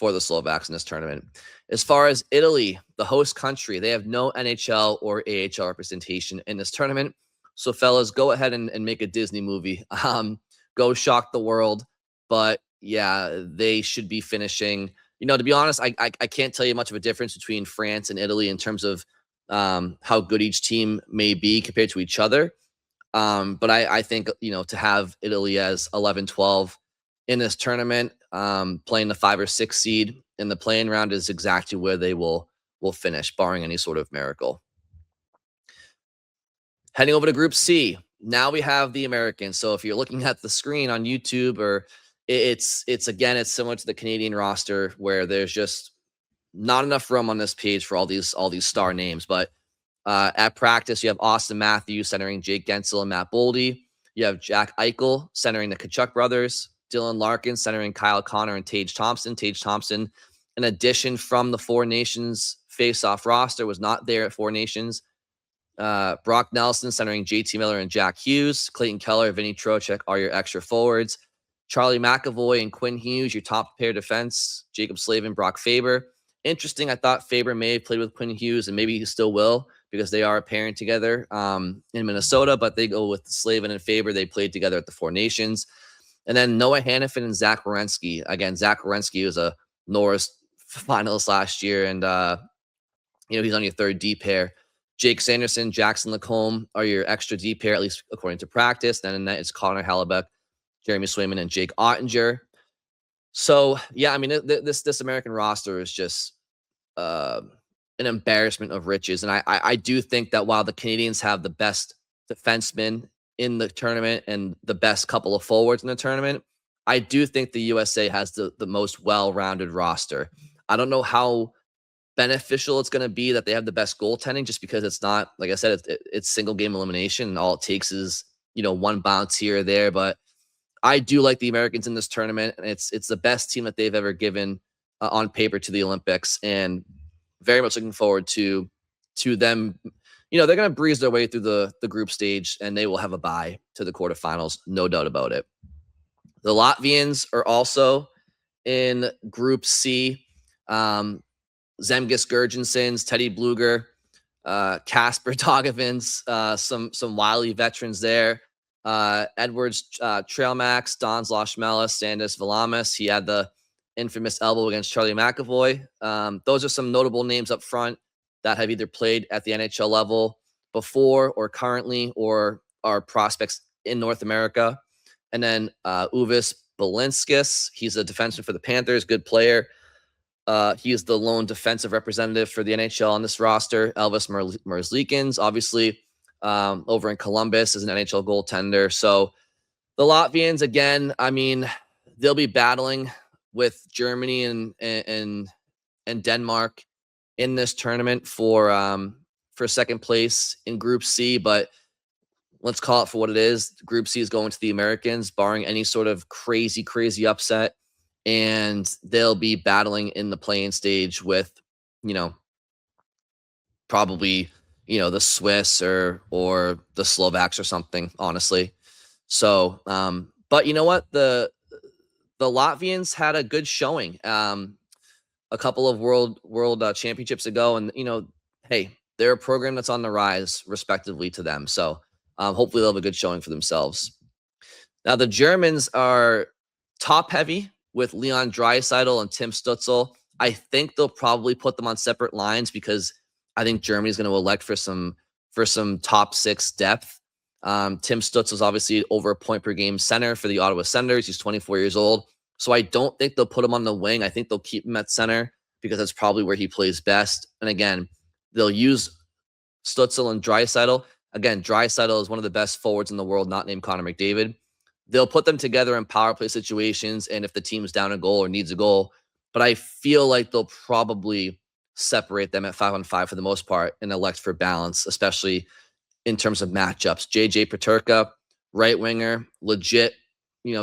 for the Slovaks in this tournament. As far as Italy, the host country, they have no NHL or AHL representation in this tournament. So, fellas, go ahead and make a Disney movie. Go shock the world. But yeah, they should be finishing. To be honest, I can't tell you much of a difference between France and Italy in terms of how good each team may be compared to each other. But I think, to have Italy as 11-12 in this tournament, playing the 5 or 6 seed in the play-in round is exactly where they will finish, barring any sort of miracle. Heading over to Group C, now we have the Americans. So if you're looking at the screen on YouTube, or it's similar to the Canadian roster where there's just not enough room on this page for all these star names. But at practice, you have Austin Matthews centering Jake Gensel and Matt Boldy. You have Jack Eichel centering the Tkachuk brothers. Dylan Larkin centering Kyle Connor and Tage Thompson. Tage Thompson, an addition from the Four Nations face-off roster, was not there at Four Nations. Brock Nelson centering JT Miller and Jack Hughes. Clayton Keller, Vinny Trocheck are your extra forwards. Charlie McAvoy and Quinn Hughes, your top pair defense. Jacob Slavin, Brock Faber. Interesting, I thought Faber may have played with Quinn Hughes, and maybe he still will because they are pairing together in Minnesota, but they go with Slavin and Faber. They played together at the Four Nations. And then Noah Hannafin and Zach Werenski. Again, Zach Werenski was a Norris finalist last year, and he's on your third D pair. Jake Sanderson, Jackson Lacombe are your extra D pair, at least according to practice. Then in that is Connor Hellebuck, Jeremy Swayman, and Jake Ottinger. So, yeah, I mean, this American roster is just an embarrassment of riches. And I do think that while the Canadians have the best defensemen in the tournament and the best couple of forwards in the tournament, I do think the USA has the most well-rounded roster. I don't know how beneficial it's going to be that they have the best goaltending, just because it's not, like I said, it's single game elimination, and all it takes is, one bounce here or there. But I do like the Americans in this tournament, and it's the best team that they've ever given on paper to the Olympics, and very much looking forward to them. They're going to breeze their way through the group stage, and they will have a bye to the quarterfinals, no doubt about it. The Latvians are also in Group C. Zemgus Gurgensons, Teddy Bluger, Kasper Dogovins, some wily veterans there. Edwards, Trailmax, Don Zloshmela, Sandis Valamis. He had the infamous elbow against Charlie McAvoy. Those are some notable names up front that have either played at the NHL level before or currently, or are prospects in North America. And then Uvis Balinskis, he's a defenseman for the Panthers, good player. He is the lone defensive representative for the NHL on this roster. Elvis Merzlikins, obviously, over in Columbus, is an NHL goaltender. So the Latvians, again, I mean, they'll be battling with Germany and Denmark in this tournament for second place in Group C. But let's call it for what it is. Group C is going to the Americans, barring any sort of crazy upset. And they'll be battling in the play-in stage with, probably, the Swiss or the Slovaks or something, honestly. So, but you know what? The Latvians had a good showing a couple of world championships ago. And, hey, they're a program that's on the rise, respectively to them. So hopefully they'll have a good showing for themselves. Now, the Germans are top-heavy with Leon Draisaitl and Tim Stützle. I think they'll probably put them on separate lines because I think Germany's going to elect for some top six depth. Tim Stützle is obviously over a point per game center for the Ottawa Senators. He's 24 years old. So I don't think they'll put him on the wing. I think they'll keep him at center because that's probably where he plays best. And again, they'll use Stützle and Draisaitl. Again, Draisaitl is one of the best forwards in the world, not named Connor McDavid. They'll put them together in power play situations and if the team's down a goal or needs a goal. But I feel like they'll probably separate them at 5-on-5 for the most part and elect for balance, especially in terms of matchups. JJ Peterka, right winger, legit,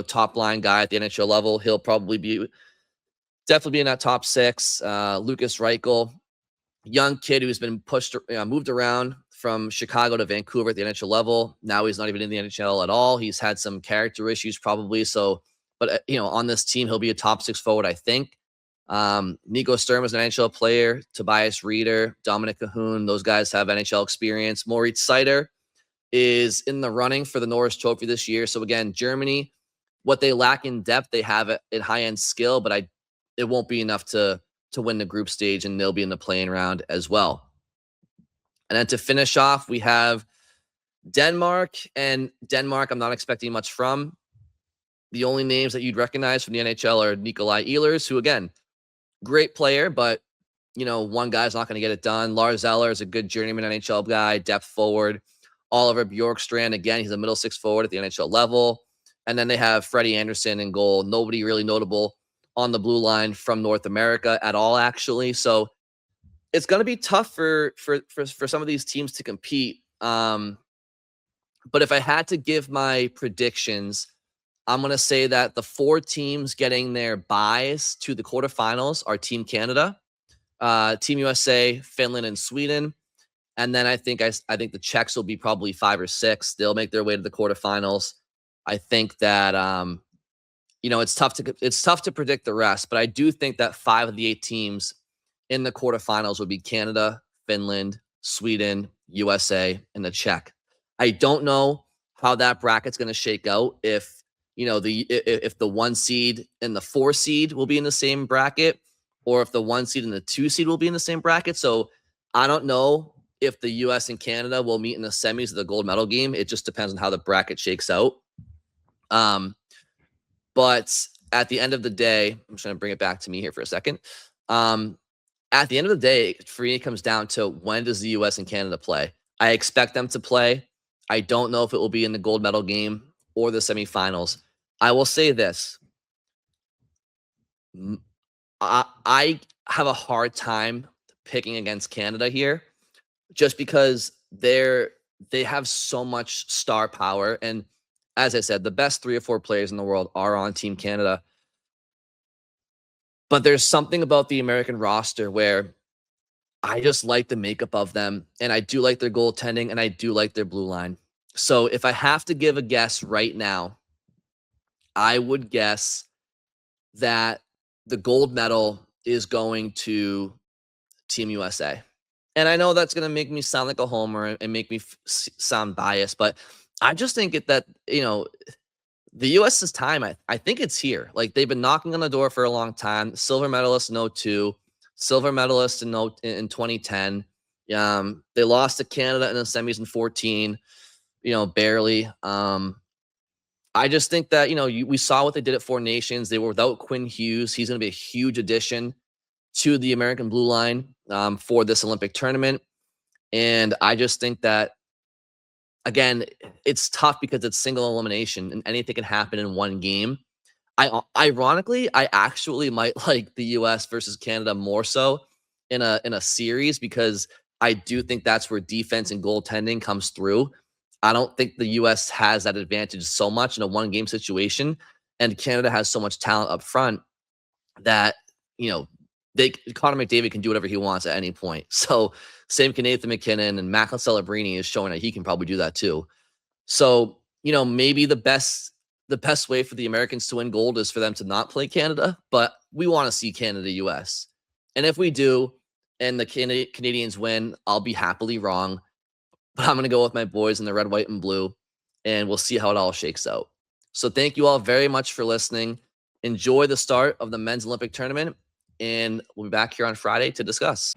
top line guy at the NHL level. He'll probably definitely be in that top six. Lucas Reichel, young kid who's been moved around from Chicago to Vancouver at the NHL level. Now he's not even in the NHL at all. He's had some character issues probably. So, but on this team, he'll be a top six forward, I think. Nico Sturm is an NHL player. Tobias Reeder, Dominic Cahoon, those guys have NHL experience. Moritz Seider is in the running for the Norris Trophy this year. So again, Germany, what they lack in depth, they have it in high-end skill, but it won't be enough to win the group stage, and they'll be in the playing round as well. And then to finish off, we have Denmark. And Denmark, I'm not expecting much from. The only names that you'd recognize from the NHL are Nikolai Ehlers, who, again, great player, but, one guy's not going to get it done. Lars Eller is a good journeyman NHL guy, depth forward. Oliver Bjorkstrand, again, he's a middle six forward at the NHL level. And then they have Freddie Anderson in goal. Nobody really notable on the blue line from North America at all, actually. So it's going to be tough for some of these teams to compete. But if I had to give my predictions, I'm going to say that the 4 teams getting their buys to the quarterfinals are Team Canada, Team USA, Finland, and Sweden. And then I think the Czechs will be probably 5 or 6. They'll make their way to the quarterfinals. I think that it's tough to predict the rest, but I do think that 5 of the 8 teams in the quarterfinals would be Canada, Finland, Sweden, USA, and the Czech. I don't know how that bracket's going to shake out. If if the 1 seed and the 4 seed will be in the same bracket, or if the 1 seed and the 2 seed will be in the same bracket. So I don't know if the US and Canada will meet in the semis of the gold medal game. It just depends on how the bracket shakes out. But at the end of the day, I'm just going to bring it back to me here for a second. At the end of the day, for me, it comes down to when does the US and Canada play? I expect them to play. I don't know if it will be in the gold medal game or the semifinals. I will say this. I have a hard time picking against Canada here just because they have so much star power. And as I said, the best 3 or 4 players in the world are on Team Canada. But there's something about the American roster where I just like the makeup of them, and I do like their goaltending, and I do like their blue line. So if I have to give a guess right now, I would guess that the gold medal is going to Team USA. And I know that's going to make me sound like a homer and make me sound biased, but I just think that, the US's time, I think it's here. Like, they've been knocking on the door for a long time. Silver medalist in 2002, silver medalist in 2010. They lost to Canada in the semis in 2014, barely. I just think that, we saw what they did at 4 Nations. They were without Quinn Hughes. He's going to be a huge addition to the American blue line for this Olympic tournament. And I just think that, again, it's tough because it's single elimination and anything can happen in one game. Ironically, I actually might like the US versus Canada more so in a series, because I do think that's where defense and goaltending comes through. I don't think the US has that advantage so much in a 1-game situation, and Canada has so much talent up front that, Connor McDavid can do whatever he wants at any point. So same can Nathan McKinnon, and Macklin Celebrini is showing that he can probably do that too. So, maybe the best way for the Americans to win gold is for them to not play Canada, but we want to see Canada-US. And if we do, and the Canadians win, I'll be happily wrong. But I'm going to go with my boys in the red, white, and blue, and we'll see how it all shakes out. So thank you all very much for listening. Enjoy the start of the men's Olympic tournament, and we'll be back here on Friday to discuss.